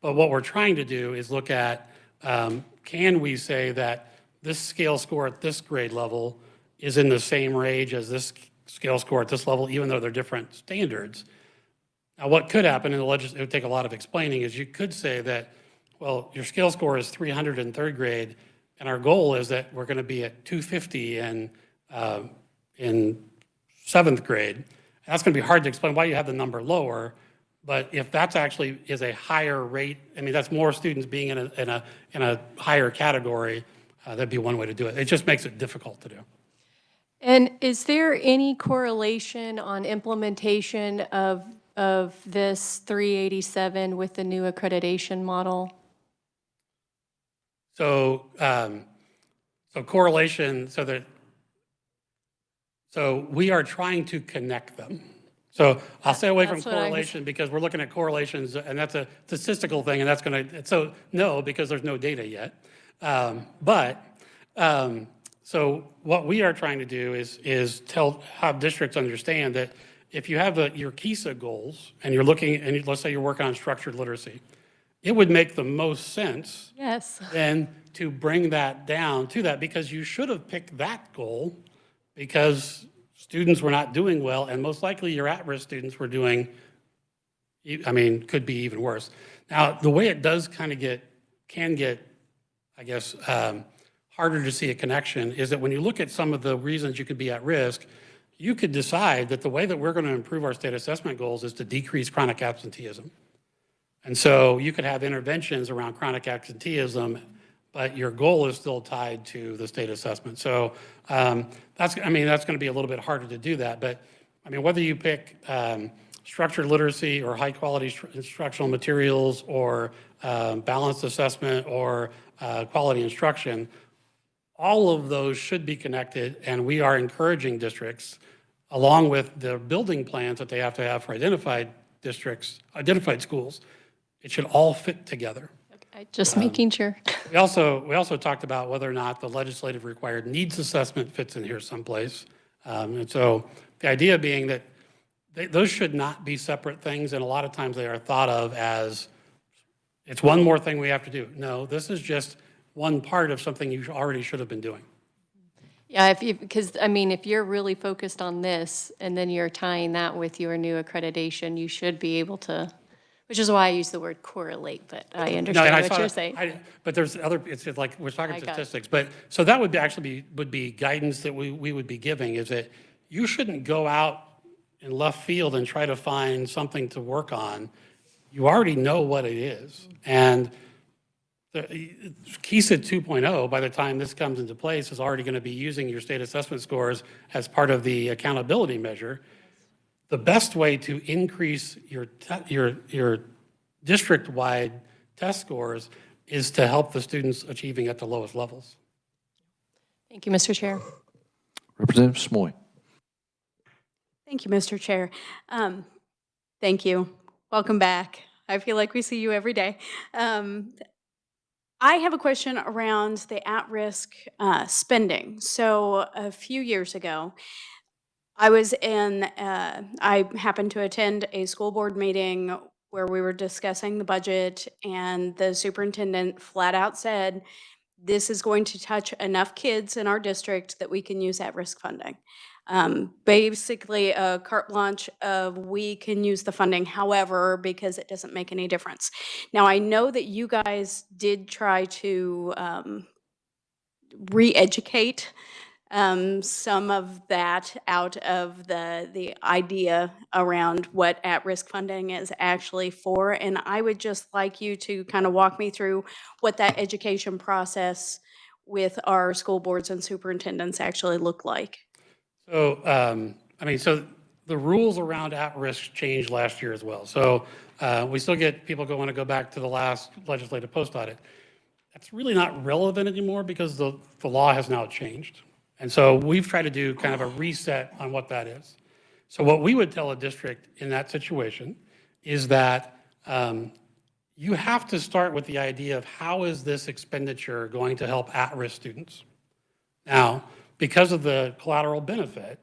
But what we're trying to do is look at, can we say that this scale score at this grade level is in the same range as this scale score at this level, even though they're different standards? Now, what could happen, and it would take a lot of explaining, is you could say that, well, your scale score is 300 in 3rd grade, and our goal is that we're going to be at 250 in 7th grade. And that's going to be hard to explain why you have the number lower, but if that's actually is a higher rate, that's more students being in a higher category, that'd be one way to do it. It just makes it difficult to do. And is there any correlation on implementation of this 387 with the new accreditation model? So, correlation, so we are trying to connect them. So I'll stay away from correlation because we're looking at correlations, and that's a statistical thing, and that's going to, so no, because there's no data yet. So what we are trying to do is have districts understand that if you have your KISA goals and you're looking, and let's say you're working on structured literacy, it would make the most sense then to bring that down to that, because you should have picked that goal because students were not doing well, and most likely your at-risk students were doing, could be even worse. Now, the way it does can get, I guess, harder to see a connection is that when you look at some of the reasons you could be at risk, you could decide that the way that we're going to improve our state assessment goals is to decrease chronic absenteeism. And so you could have interventions around chronic absenteeism, but your goal is still tied to the state assessment. So that's going to be a little bit harder to do that. But whether you pick structured literacy or high quality instructional materials or balanced assessment or quality instruction, all of those should be connected, and we are encouraging districts, along with the building plans that they have to have for identified schools, it should all fit together. Just making sure. We also talked about whether or not the legislative required needs assessment fits in here someplace. And so the idea being that those should not be separate things, and a lot of times they are thought of as, it's one more thing we have to do. No, this is just one part of something you already should have been doing. Yeah, if you're really focused on this and then you're tying that with your new accreditation, you should be able to, which is why I use the word correlate, but I understand what you're saying. But there's it's like we're talking statistics, but so that would be guidance that we would be giving, is that you shouldn't go out in left field and try to find something to work on. You already know what it is. And KISA 2.0, by the time this comes into place, is already going to be using your state assessment scores as part of the accountability measure. The best way to increase your district-wide test scores is to help the students achieving at the lowest levels. Thank you, Mr. Chair. Representative Smoy. Thank you, Mr. Chair. Thank you. Welcome back. I feel like we see you every day. I have a question around the at-risk spending. So a few years ago, I happened to attend a school board meeting where we were discussing the budget, and the superintendent flat out said, this is going to touch enough kids in our district that we can use at-risk funding. basically a carte blanche of we can use the funding however, because it doesn't make any difference. Now, I know that you guys did try to re-educate some of that out of the idea around what at-risk funding is actually for. And I would just like you to kind of walk me through what that education process with our school boards and superintendents actually look like. So, so the rules around at-risk changed last year as well. So we still get people who want to go back to the last legislative post-audit. That's really not relevant anymore because the law has now changed. And so we've tried to do kind of a reset on what that is. So what we would tell a district in that situation is that you have to start with the idea of how is this expenditure going to help at-risk students? Now, because of the collateral benefit,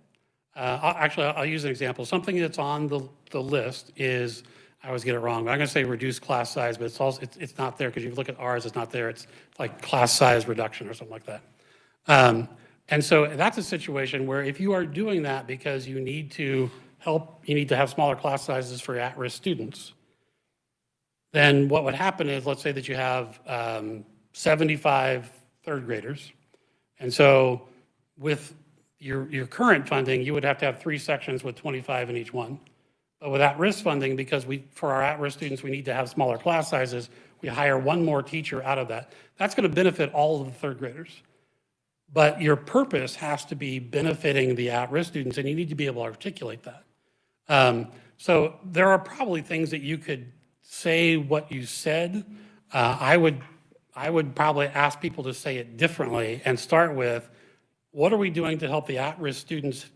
I'll use an example. Something that's on the list is, I always get it wrong, but I'm going to say reduce class size, but it's not there because you look at ours, it's not there. It's like class size reduction or something like that. And so that's a situation where if you are doing that because you need to have smaller class sizes for at-risk students, then what would happen is, let's say that you have 75 third graders. And so with your current funding, you would have to have 3 sections with 25 in each one. But with at-risk funding, because for our at-risk students, we need to have smaller class sizes, we hire 1 more teacher out of that. That's going to benefit all of the third graders. But your purpose has to be benefiting the at-risk students, and you need to be able to articulate that. So there are probably things that you could say what you said. I would probably ask people to say it differently and start with, what are we doing to help the at-risk students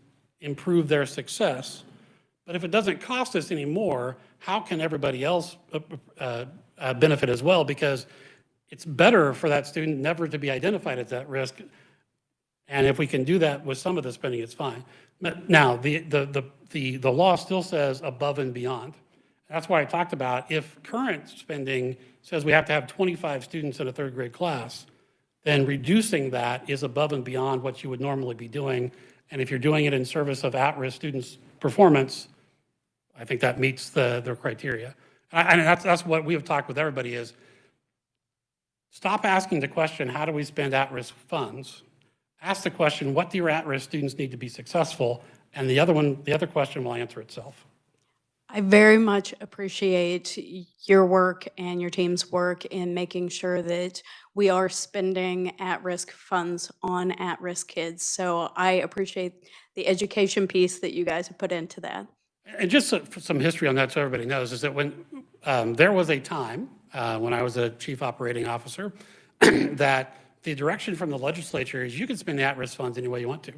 improve their success? But if it doesn't cost us any more, how can everybody else benefit as well? Because it's better for that student never to be identified as at risk. And if we can do that with some of the spending, it's fine. But now, the law still says above and beyond. That's why I talked about if current spending says we have to have 25 students in a third grade class, then reducing that is above and beyond what you would normally be doing. And if you're doing it in service of at-risk students' performance, I think that meets the criteria. And that's what we have talked with everybody is, stop asking the question, how do we spend at-risk funds? Ask the question, what do your at-risk students need to be successful? And the other question will answer itself. I very much appreciate your work and your team's work in making sure that we are spending at-risk funds on at-risk kids. So I appreciate the education piece that you guys have put into that. And just some history on that so everybody knows is that when there was a time when I was a chief operating officer that the direction from the legislature is you can spend the at-risk funds any way you want to.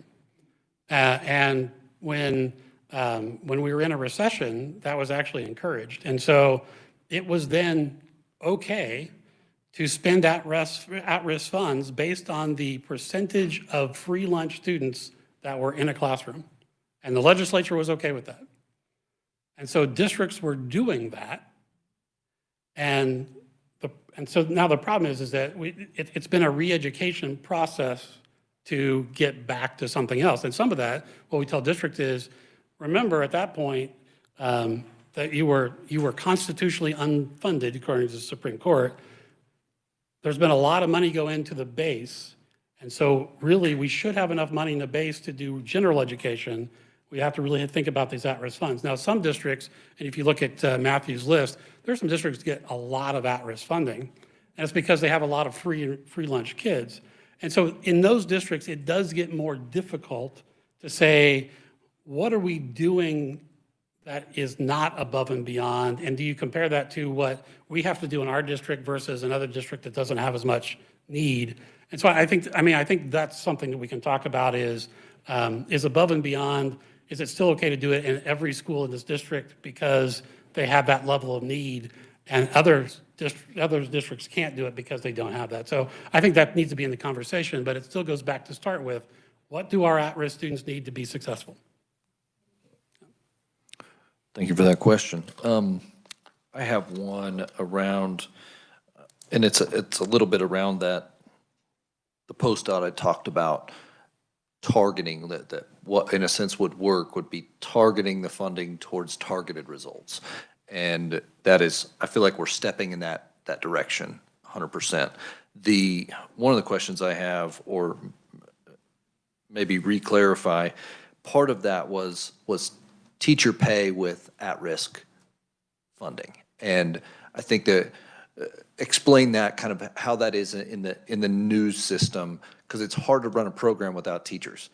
And when we were in a recession, that was actually encouraged. And so it was then okay to spend at-risk funds based on the percentage of free lunch students that were in a classroom. And the legislature was okay with that. And so districts were doing that. And so now the problem is that it's been a re-education process to get back to something else. And some of that, what we tell districts is, remember at that point that you were constitutionally unfunded, according to the Supreme Court. There's been a lot of money go into the base. And so really we should have enough money in the base to do general education. We have to really think about these at-risk funds. Now, some districts, and if you look at Matthew's list, there's some districts that get a lot of at-risk funding. And it's because they have a lot of free lunch kids. And so in those districts, it does get more difficult to say, what are we doing that is not above and beyond? And do you compare that to what we have to do in our district versus another district that doesn't have as much need? And so I think that's something that we can talk about is above and beyond, is it still okay to do it in every school in this district because they have that level of need, and other districts can't do it because they don't have that? So I think that needs to be in the conversation, but it still goes back to start with, what do our at-risk students need to be successful? Thank you for that question. I have one around, and it's a little bit around that, the post-out I talked about targeting that what in a sense would work would be targeting the funding towards targeted results. And that is, I feel like we're stepping in that direction 100%. One of the questions I have, or maybe re-clarify, part of that was teacher pay with at-risk funding. And I think that explain that kind of how that is in the news system, because it's hard to run a program without teachers.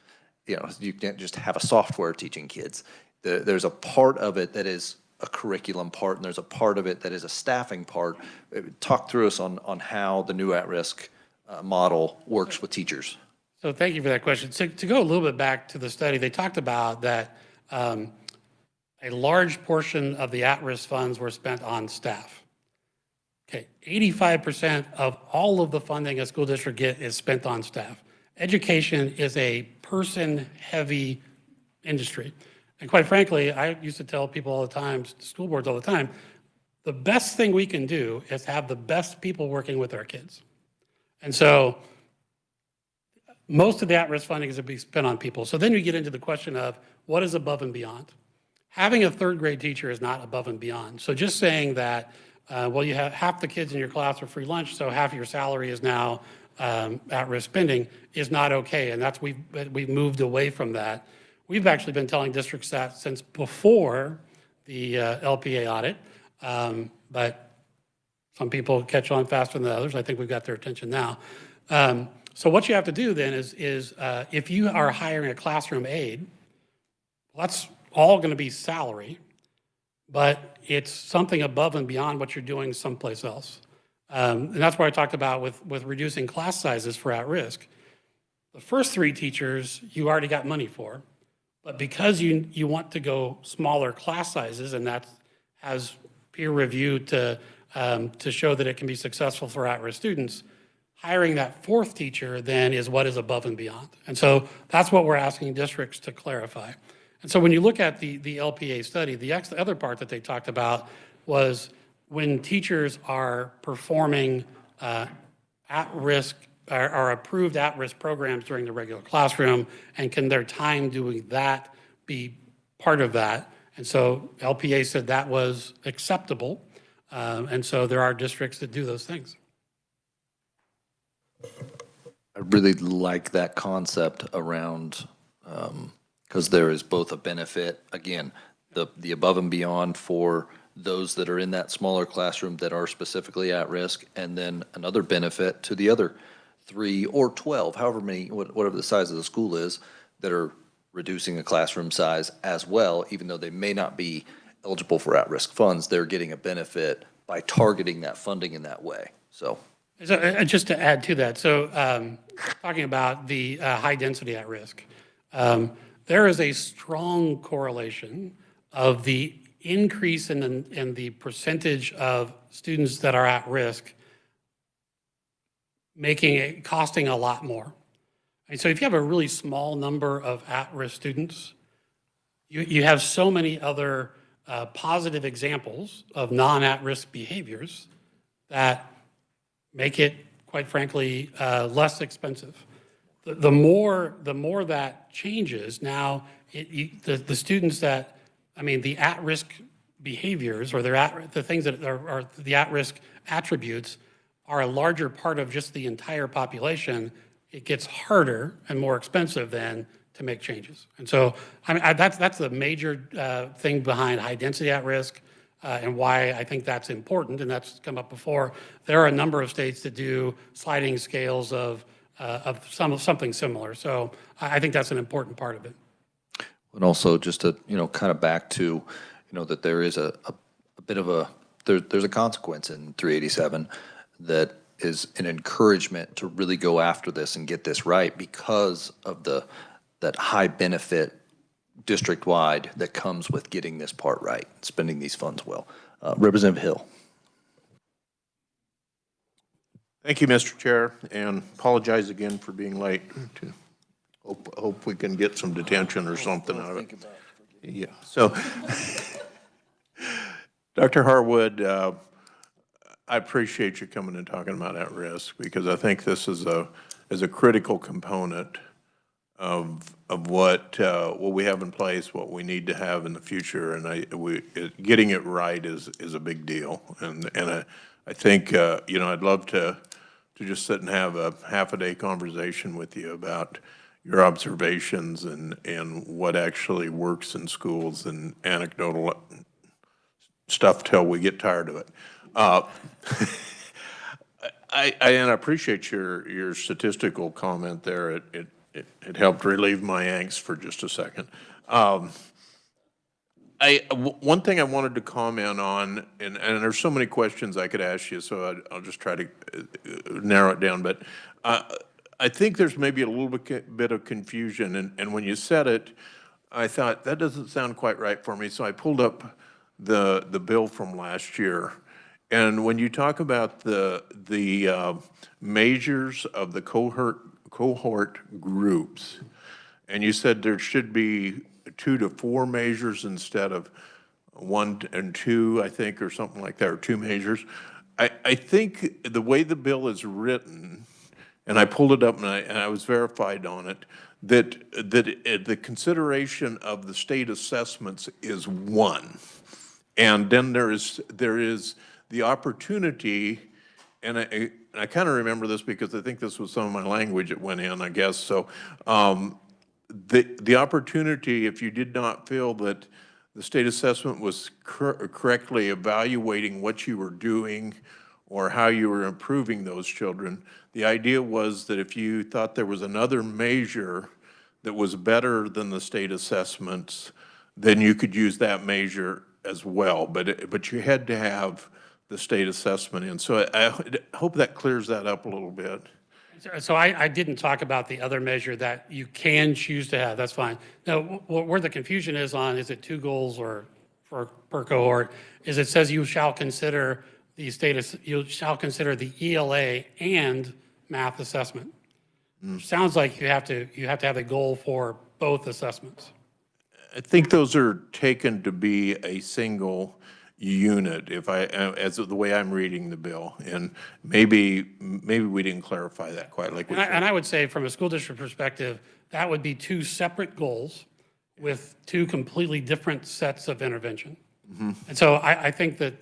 You know, you can't just have a software teaching kids. There's a part of it that is a curriculum part, and there's a part of it that is a staffing part. Talk through us on how the new at-risk model works with teachers. So thank you for that question. So to go a little bit back to the study, they talked about that a large portion of the at-risk funds were spent on staff. Okay, 85% of all of the funding a school district gets is spent on staff. Education is a person-heavy industry. And quite frankly, I used to tell people all the time, school boards all the time, the best thing we can do is have the best people working with our kids. And so most of the at-risk funding is to be spent on people. So then you get into the question of what is above and beyond. Having a third grade teacher is not above and beyond. So just saying that, well, you have half the kids in your class are free lunch, so half of your salary is now at-risk spending is not okay. And that's, we've moved away from that. We've actually been telling districts that since before the LPA audit, but some people catch on faster than others. I think we've got their attention now. So what you have to do then is if you are hiring a classroom aide, well, that's all going to be salary, but it's something above and beyond what you're doing someplace else. And that's what I talked about with reducing class sizes for at-risk. The first 3 teachers you already got money for, but because you want to go smaller class sizes, and that has peer review to show that it can be successful for at-risk students, hiring that 4th teacher then is what is above and beyond. And so that's what we're asking districts to clarify. And so when you look at the LPA study, the other part that they talked about was when teachers are performing at-risk or approved at-risk programs during the regular classroom, and can their time doing that be part of that? And so LPA said that was acceptable. And so there are districts that do those things. I really like that concept around, because there is both a benefit, again, the above and beyond for those that are in that smaller classroom that are specifically at risk, and then another benefit to the other 3 or 12, however many, whatever the size of the school is, that are reducing the classroom size as well, even though they may not be eligible for at-risk funds, they're getting a benefit by targeting that funding in that way. So just to add to that, so talking about the high density at risk, there is a strong correlation of the increase in the percentage of students that are at risk making it costing a lot more. And so if you have a really small number of at-risk students, you have so many other positive examples of non-at-risk behaviors that make it, quite frankly, less expensive. The more that changes, now the students that, I mean, the at-risk behaviors or the things that are the at-risk attributes are a larger part of just the entire population, it gets harder and more expensive then to make changes. And so I mean, that's the major thing behind high density at risk and why I think that's important, and that's come up before. There are a number of states that do sliding scales of something similar. So I think that's an important part of it. And also just to, kind of back to, that there is a bit of there's a consequence in 387 that is an encouragement to really go after this and get this right because of that high benefit district-wide that comes with getting this part right, spending these funds well. Representative Hill. Thank you, Mr. Chair, and apologize again for being late. Hope we can get some detention or something out of it. Yeah. So, Dr. Harwood, I appreciate you coming and talking about at risk, because I think this is a critical component of what we have in place, what we need to have in the future, and getting it right is a big deal. And I think, I'd love to just sit and have a half-a-day conversation with you about your observations and what actually works in schools and anecdotal stuff till we get tired of it. I appreciate your statistical comment there. It helped relieve my angst for just a second. One thing I wanted to comment on, and there's so many questions I could ask you, so I'll just try to narrow it down. But I think there's maybe a little bit of confusion, and when you said it, I thought that doesn't sound quite right for me. So I pulled up the bill from last year, and when you talk about the measures of the cohort groups, and you said there should be 2 to 4 measures instead of 1 and 2, I think, or something like that, or 2 measures. I think the way the bill is written, and I pulled it up and I was verified on it, that the consideration of the state assessments is 1. And then there is the opportunity, and I kind of remember this because I think this was some of my language that went in, I guess. So the opportunity, if you did not feel that the state assessment was correctly evaluating what you were doing or how you were improving those children, the idea was that if you thought there was another measure that was better than the state assessments, then you could use that measure as well. But you had to have the state assessment in. So I hope that clears that up a little bit. So I didn't talk about the other measure that you can choose to have. That's fine. Now, where the confusion is on, is it 2 goals or per cohort, is it says you shall consider the ELA and math assessment. Sounds like you have to have a goal for both assessments. I think those are taken to be a single unit, as the way I'm reading the bill, and maybe we didn't clarify that quite like we should. And I would say, from a school district perspective, that would be 2 separate goals with 2 completely different sets of intervention. And so I think that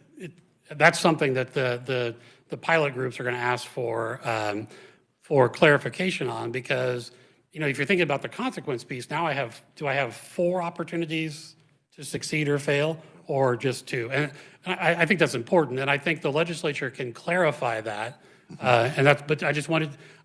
that's something that the pilot groups are going to ask for clarification on, because if you're thinking about the consequence piece, now do I have 4 opportunities to succeed or fail, or just 2? And I think that's important, and I think the legislature can clarify that. But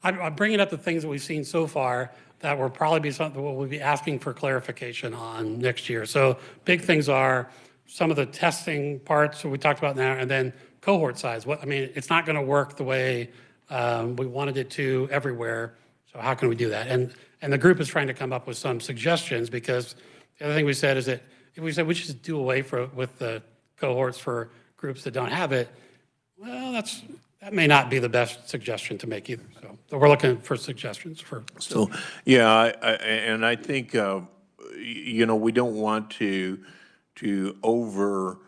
I'm bringing up the things that we've seen so far that will probably be something we'll be asking for clarification on next year. So big things are some of the testing parts that we talked about now, and then cohort size. It's not going to work the way we wanted it to everywhere. So how can we do that? And the group is trying to come up with some suggestions, because the other thing we said is that if we said we should do away with the cohorts for groups that don't have it, well, that may not be the best suggestion to make either. So we're looking for suggestions for. So, yeah, and I think, we don't want to overload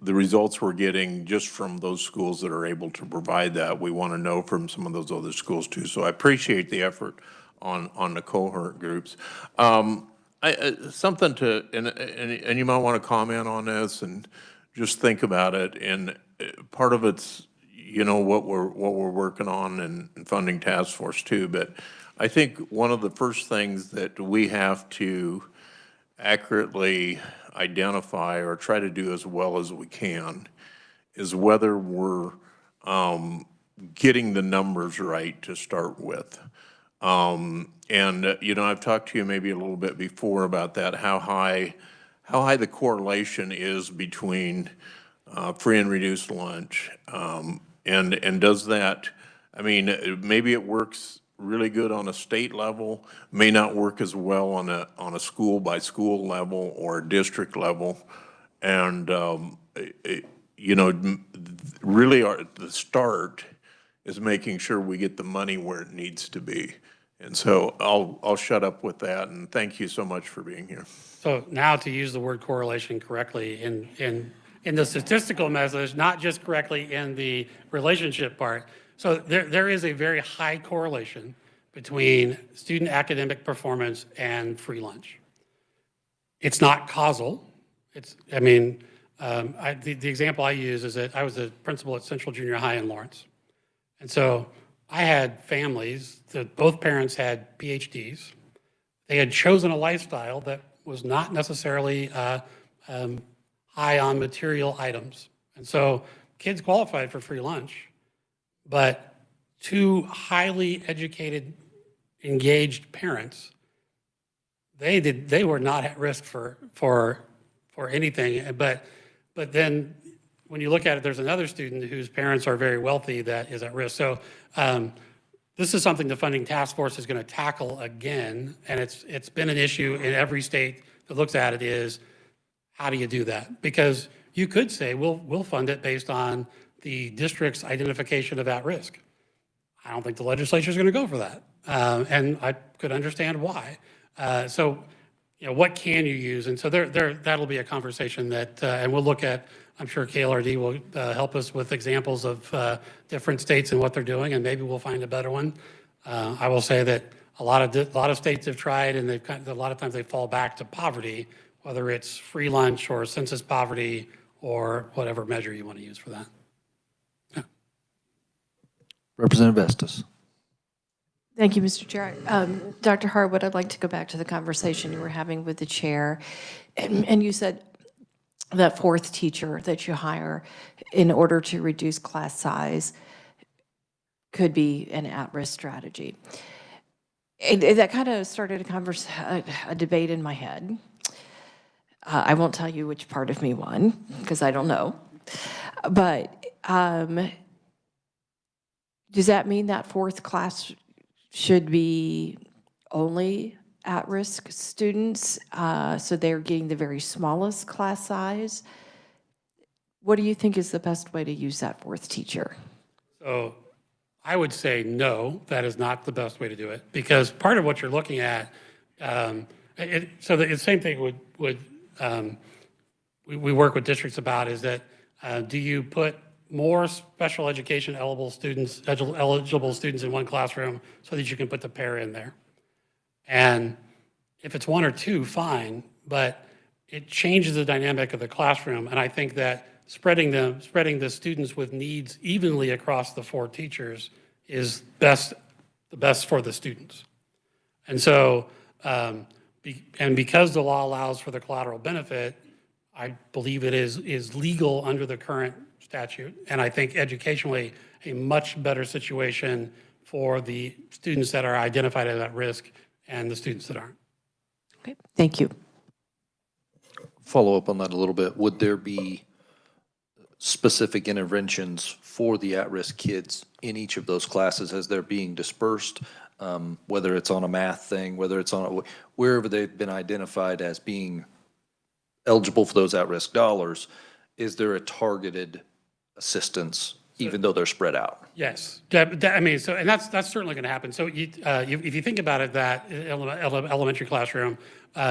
the results we're getting just from those schools that are able to provide that. We want to know from some of those other schools too. So I appreciate the effort on the cohort groups. Something to, and you might want to comment on this and just think about it. And part of it's, what we're working on and funding task force too. But I think one of the first things that we have to accurately identify or try to do as well as we can is whether we're getting the numbers right to start with. I've talked to you maybe a little bit before about that, how high the correlation is between free and reduced lunch. And does that, maybe it works really good on a state level, may not work as well on a school by school level or a district level. And, really the start is making sure we get the money where it needs to be. And so I'll shut up with that, and thank you so much for being here. So now, to use the word correlation correctly in the statistical message, not just correctly in the relationship part. So there is a very high correlation between student academic performance and free lunch. It's not causal. The example I use is that I was a principal at Central Junior High in Lawrence. And so I had families that both parents had PhDs. They had chosen a lifestyle that was not necessarily high on material items. And so kids qualified for free lunch, but two highly educated, engaged parents, they were not at risk for anything. But then when you look at it, there's another student whose parents are very wealthy that is at risk. So this is something the funding task force is going to tackle again, and it's been an issue in every state that looks at it is, how do you do that? Because you could say, we'll fund it based on the district's identification of at risk. I don't think the legislature is going to go for that. And I could understand why. So, what can you use? And so that'll be a conversation that, and we'll look at, I'm sure KLRD will help us with examples of different states and what they're doing, and maybe we'll find a better one. I will say that a lot of states have tried, and a lot of times they fall back to poverty, whether it's free lunch or census poverty or whatever measure you want to use for that. Yeah. Representative Estes. Thank you, Mr. Chair. Dr. Harwood, I'd like to go back to the conversation you were having with the chair. And you said that fourth teacher that you hire in order to reduce class size could be an at-risk strategy. That kind of started a debate in my head. I won't tell you which part of me won, because I don't know. But does that mean that fourth class should be only at-risk students, so they're getting the very smallest class size? What do you think is the best way to use that fourth teacher? So I would say no, that is not the best way to do it, because part of what you're looking at, so the same thing we work with districts about is that do you put more special education eligible students in one classroom so that you can put the pair in there? And if it's one or two, fine, but it changes the dynamic of the classroom. And I think that spreading the students with needs evenly across the four teachers is the best for the students. And so, and because the law allows for the collateral benefit, I believe it is legal under the current statute. And I think educationally, a much better situation for the students that are identified as at risk and the students that aren't. Okay, thank you. Follow up on that a little bit. Would there be specific interventions for the at-risk kids in each of those classes as they're being dispersed? Whether it's on a math thing, whether it's on wherever they've been identified as being eligible for those at-risk dollars, is there a targeted assistance even though they're spread out? Yes, and that's certainly going to happen. So if you think about it, that elementary classroom,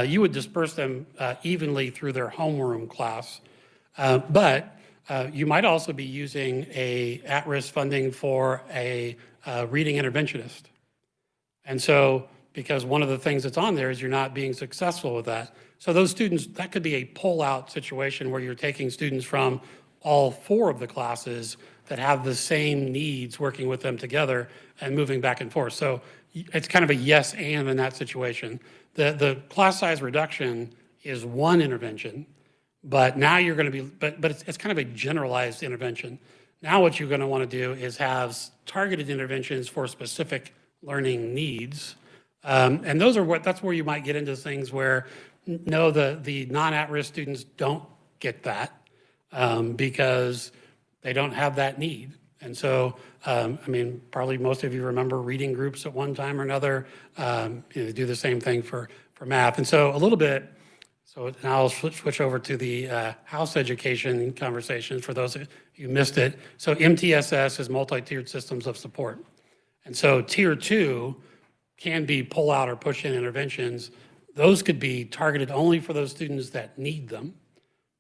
you would disperse them evenly through their homeroom class, but you might also be using a at-risk funding for a reading interventionist. And so, because one of the things that's on there is you're not being successful with that. So those students, that could be a pull-out situation where you're taking students from all four of the classes that have the same needs, working with them together and moving back and forth. So it's kind of a yes and in that situation. The class size reduction is one intervention, but now you're going to be, but it's kind of a generalized intervention. Now what you're going to want to do is have targeted interventions for specific learning needs. And that's where you might get into things where, no, the non-at-risk students don't get that because they don't have that need. And so, probably most of you remember reading groups at one time or another. They do the same thing for math. And so a little bit, so now I'll switch over to the house education conversation for those of you who missed it. So MTSS is multi-tiered systems of support. And so tier 2 can be pull out or push in interventions. Those could be targeted only for those students that need them.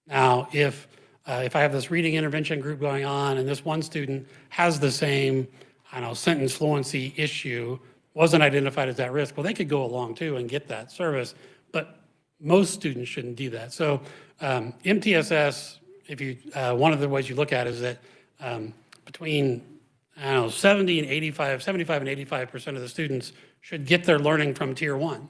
Now, if I have this reading intervention group going on and this one student has the same, sentence fluency issue, wasn't identified as at risk, well, they could go along too and get that service, but most students shouldn't do that. So MTSS, if you, one of the ways you look at it is that between, I don't know, 75 and 85% of the students should get their learning from tier 1.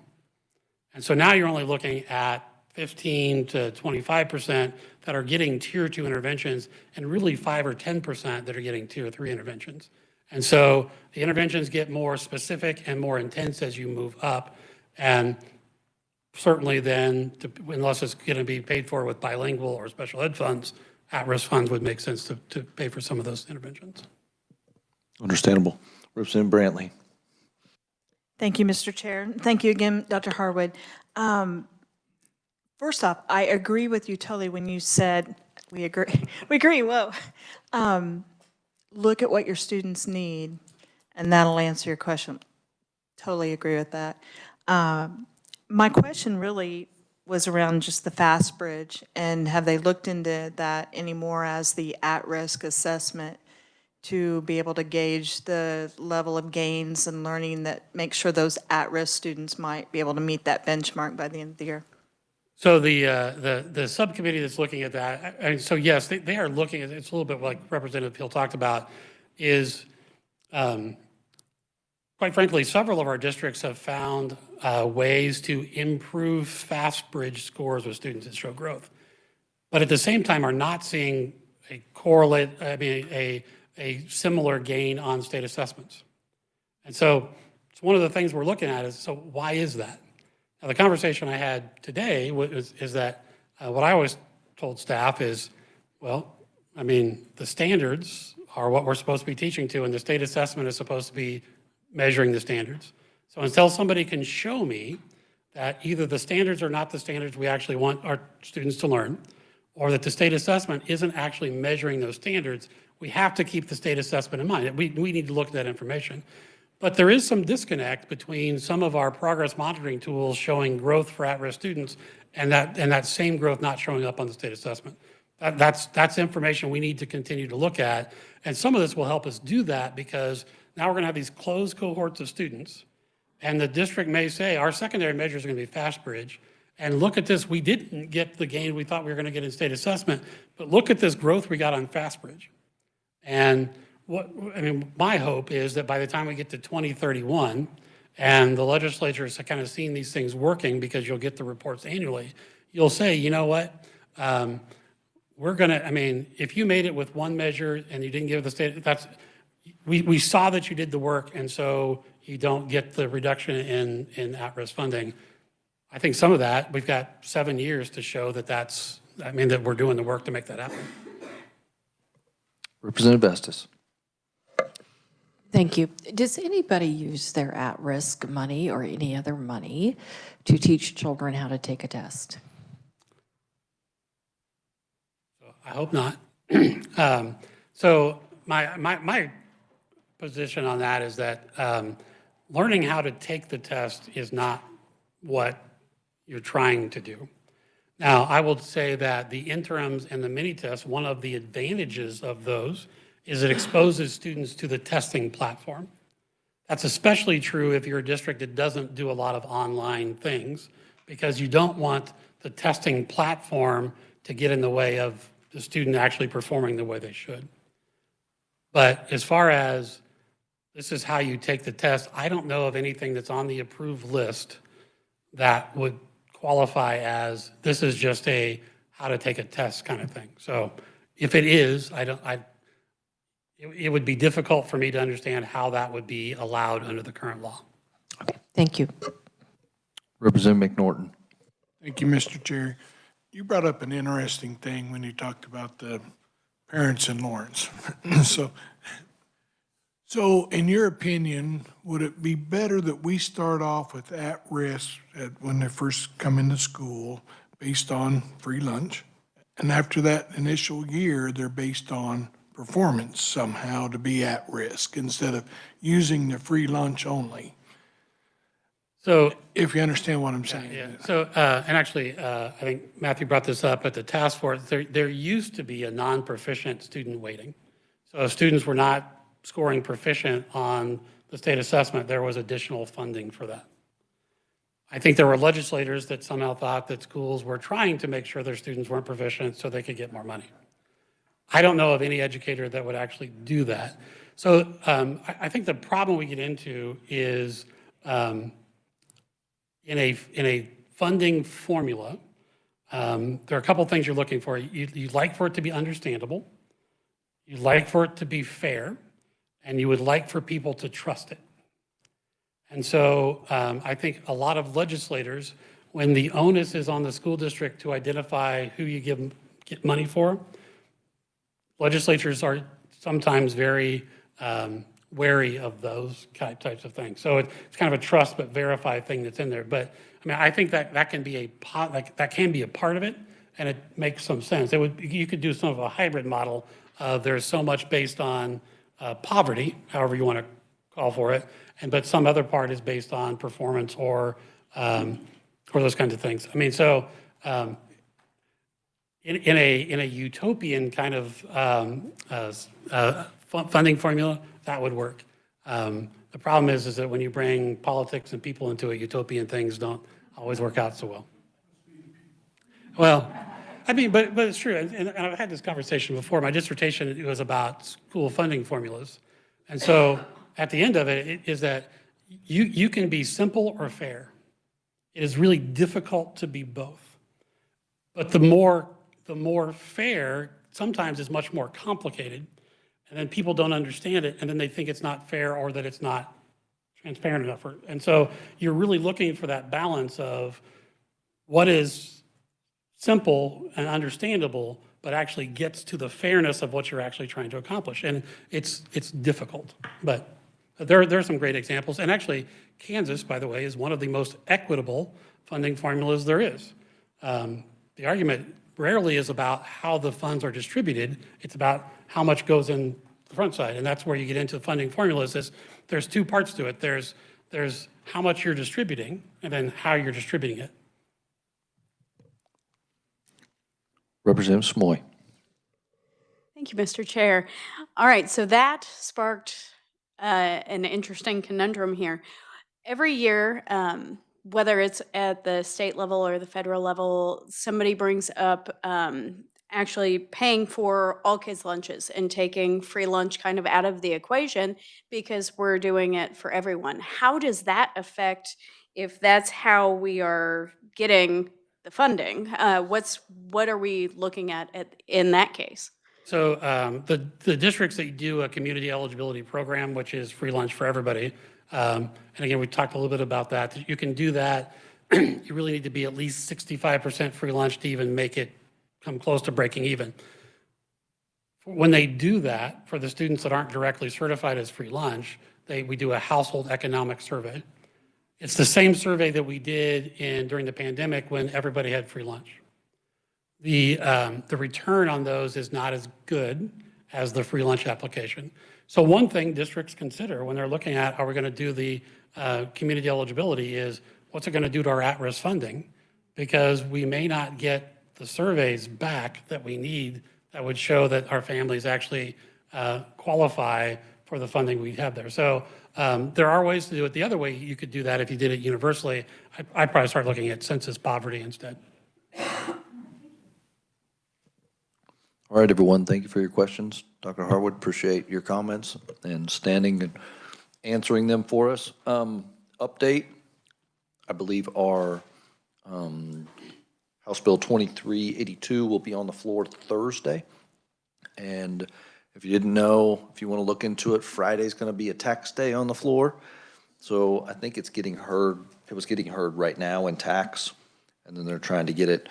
And so now you're only looking at 15 to 25% that are getting tier 2 interventions, and really 5 or 10% that are getting tier 3 interventions. And so the interventions get more specific and more intense as you move up. And certainly then, unless it's going to be paid for with bilingual or special ed funds, at-risk funds would make sense to pay for some of those interventions. Understandable. Representative Brantley. Thank you, Mr. Chair. Thank you again, Dr. Harwood. First off, I agree with you totally when you said, we agree, whoa. Look at what your students need, and that'll answer your question. Totally agree with that. My question really was around just the fast bridge, and have they looked into that anymore as the at-risk assessment to be able to gauge the level of gains and learning that make sure those at-risk students might be able to meet that benchmark by the end of the year? So the subcommittee that's looking at that, I mean, so yes, they are looking at, it's a little bit like Representative Peel talked about, is quite frankly, several of our districts have found ways to improve fast bridge scores with students that show growth, but at the same time are not seeing a correlate, I mean, a similar gain on state assessments. And so it's one of the things we're looking at is, so why is that? Now, the conversation I had today is that what I always told staff is, well, I mean, the standards are what we're supposed to be teaching to, and the state assessment is supposed to be measuring the standards. So until somebody can show me that either the standards are not the standards we actually want our students to learn, or that the state assessment isn't actually measuring those standards, we have to keep the state assessment in mind. We need to look at that information. But there is some disconnect between some of our progress monitoring tools showing growth for at-risk students and that same growth not showing up on the state assessment. That's information we need to continue to look at. And some of this will help us do that because now we're going to have these closed cohorts of students, and the district may say our secondary measures are going to be fast bridge. And look at this, we didn't get the gain we thought we were going to get in state assessment, but look at this growth we got on fast bridge. And my hope is that by the time we get to 2031 and the legislature has kind of seen these things working, because you'll get the reports annually, you'll say, you know what, we're going to, I mean, if you made it with one measure and you didn't give the state, we saw that you did the work, and so you don't get the reduction in at-risk funding. I think some of that, we've got 7 years to show that that we're doing the work to make that happen. Representative Estes. Thank you. Does anybody use their at-risk money or any other money to teach children how to take a test? I hope not. So my position on that is that learning how to take the test is not what you're trying to do. Now, I will say that the interims and the mini tests, one of the advantages of those is it exposes students to the testing platform. That's especially true if you're a district that doesn't do a lot of online things, because you don't want the testing platform to get in the way of the student actually performing the way they should. But as far as this is how you take the test, I don't know of anything that's on the approved list that would qualify as this is just a how to take a test kind of thing. So if it is, it would be difficult for me to understand how that would be allowed under the current law. Okay, thank you. Representative McNorton. Thank you, Mr. Chair. You brought up an interesting thing when you talked about the parents in Lawrence. So in your opinion, would it be better that we start off with at-risk when they first come into school based on free lunch? And after that initial year, they're based on performance somehow to be at risk instead of using the free lunch only? So if you understand what I'm saying. Yeah. So, and actually, I think Matthew brought this up at the task force. There used to be a non-proficient student weighting. So if students were not scoring proficient on the state assessment, there was additional funding for that. I think there were legislators that somehow thought that schools were trying to make sure their students weren't proficient so they could get more money. I don't know of any educator that would actually do that. So I think the problem we get into is in a funding formula, there are a couple things you're looking for. You'd like for it to be understandable, you'd like for it to be fair, and you would like for people to trust it. And so I think a lot of legislators, when the onus is on the school district to identify who you get money for, legislatures are sometimes very wary of those types of things. So it's kind of a trust but verify thing that's in there. But I mean, I think that can be a part of it, and it makes some sense. You could do some of a hybrid model. There's so much based on poverty, however you want to call for it, but some other part is based on performance or those kinds of things. I mean, so in a utopian kind of funding formula, that would work. The problem is that when you bring politics and people into it, utopian things don't always work out so well. Well, I mean, but it's true, and I've had this conversation before. My dissertation was about school funding formulas, and so at the end of it is that you can be simple or fair. It is really difficult to be both, but the more fair sometimes is much more complicated, and then people don't understand it, and then they think it's not fair or that it's not transparent enough. And so you're really looking for that balance of what is simple and understandable, but actually gets to the fairness of what you're actually trying to accomplish. And it's difficult, but there are some great examples. And actually, Kansas, by the way, is one of the most equitable funding formulas there is. The argument rarely is about how the funds are distributed. It's about how much goes in the front side. And that's where you get into the funding formulas. There's two parts to it. There's how much you're distributing and then how you're distributing it. Representative Smoy. Thank you, Mr. Chair. All right, so that sparked an interesting conundrum here. Every year, whether it's at the state level or the federal level, somebody brings up actually paying for all kids' lunches and taking free lunch kind of out of the equation because we're doing it for everyone. How does that affect, if that's how we are getting the funding, what are we looking at in that case? So the districts that do a community eligibility program, which is free lunch for everybody, and again, we talked a little bit about that. You can do that. You really need to be at least 65% free lunch to even make it come close to breaking even. When they do that, for the students that aren't directly certified as free lunch, we do a household economic survey. It's the same survey that we did during the pandemic when everybody had free lunch. The return on those is not as good as the free lunch application. So one thing districts consider when they're looking at, are we going to do the community eligibility, is what's it going to do to our at-risk funding? Because we may not get the surveys back that we need that would show that our families actually qualify for the funding we have there. So there are ways to do it. The other way you could do that if you did it universally, I'd probably start looking at census poverty instead. All right, everyone, thank you for your questions. Dr. Harwood, appreciate your comments and standing and answering them for us. Update, I believe our House Bill 2382 will be on the floor Thursday. And if you didn't know, if you want to look into it, Friday's going to be a tax day on the floor. So I think it's getting heard, it was getting heard right now in tax, and then they're trying to get it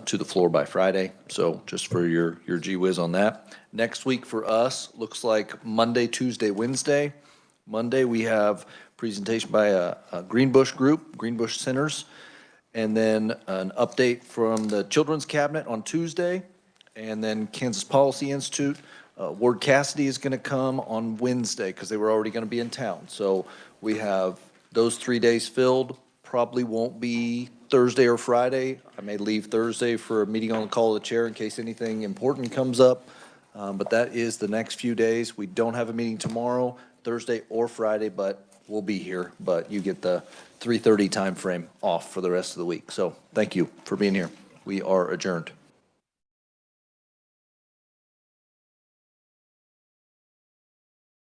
to the floor by Friday. So just for your gee whiz on that. Next week for us, looks like Monday, Tuesday, Wednesday. Monday, we have presentation by a Greenbush group, Greenbush Centers, and then an update from the Children's Cabinet on Tuesday, and then Kansas Policy Institute. Ward Cassidy is going to come on Wednesday because they were already going to be in town. So we have those 3 days filled. Probably won't be Thursday or Friday. I may leave Thursday for a meeting on the call of the chair in case anything important comes up. But that is the next few days. We don't have a meeting tomorrow. Thursday or Friday, but we'll be here. But you get the 3:30 time frame off for the rest of the week. So thank you for being here. We are adjourned.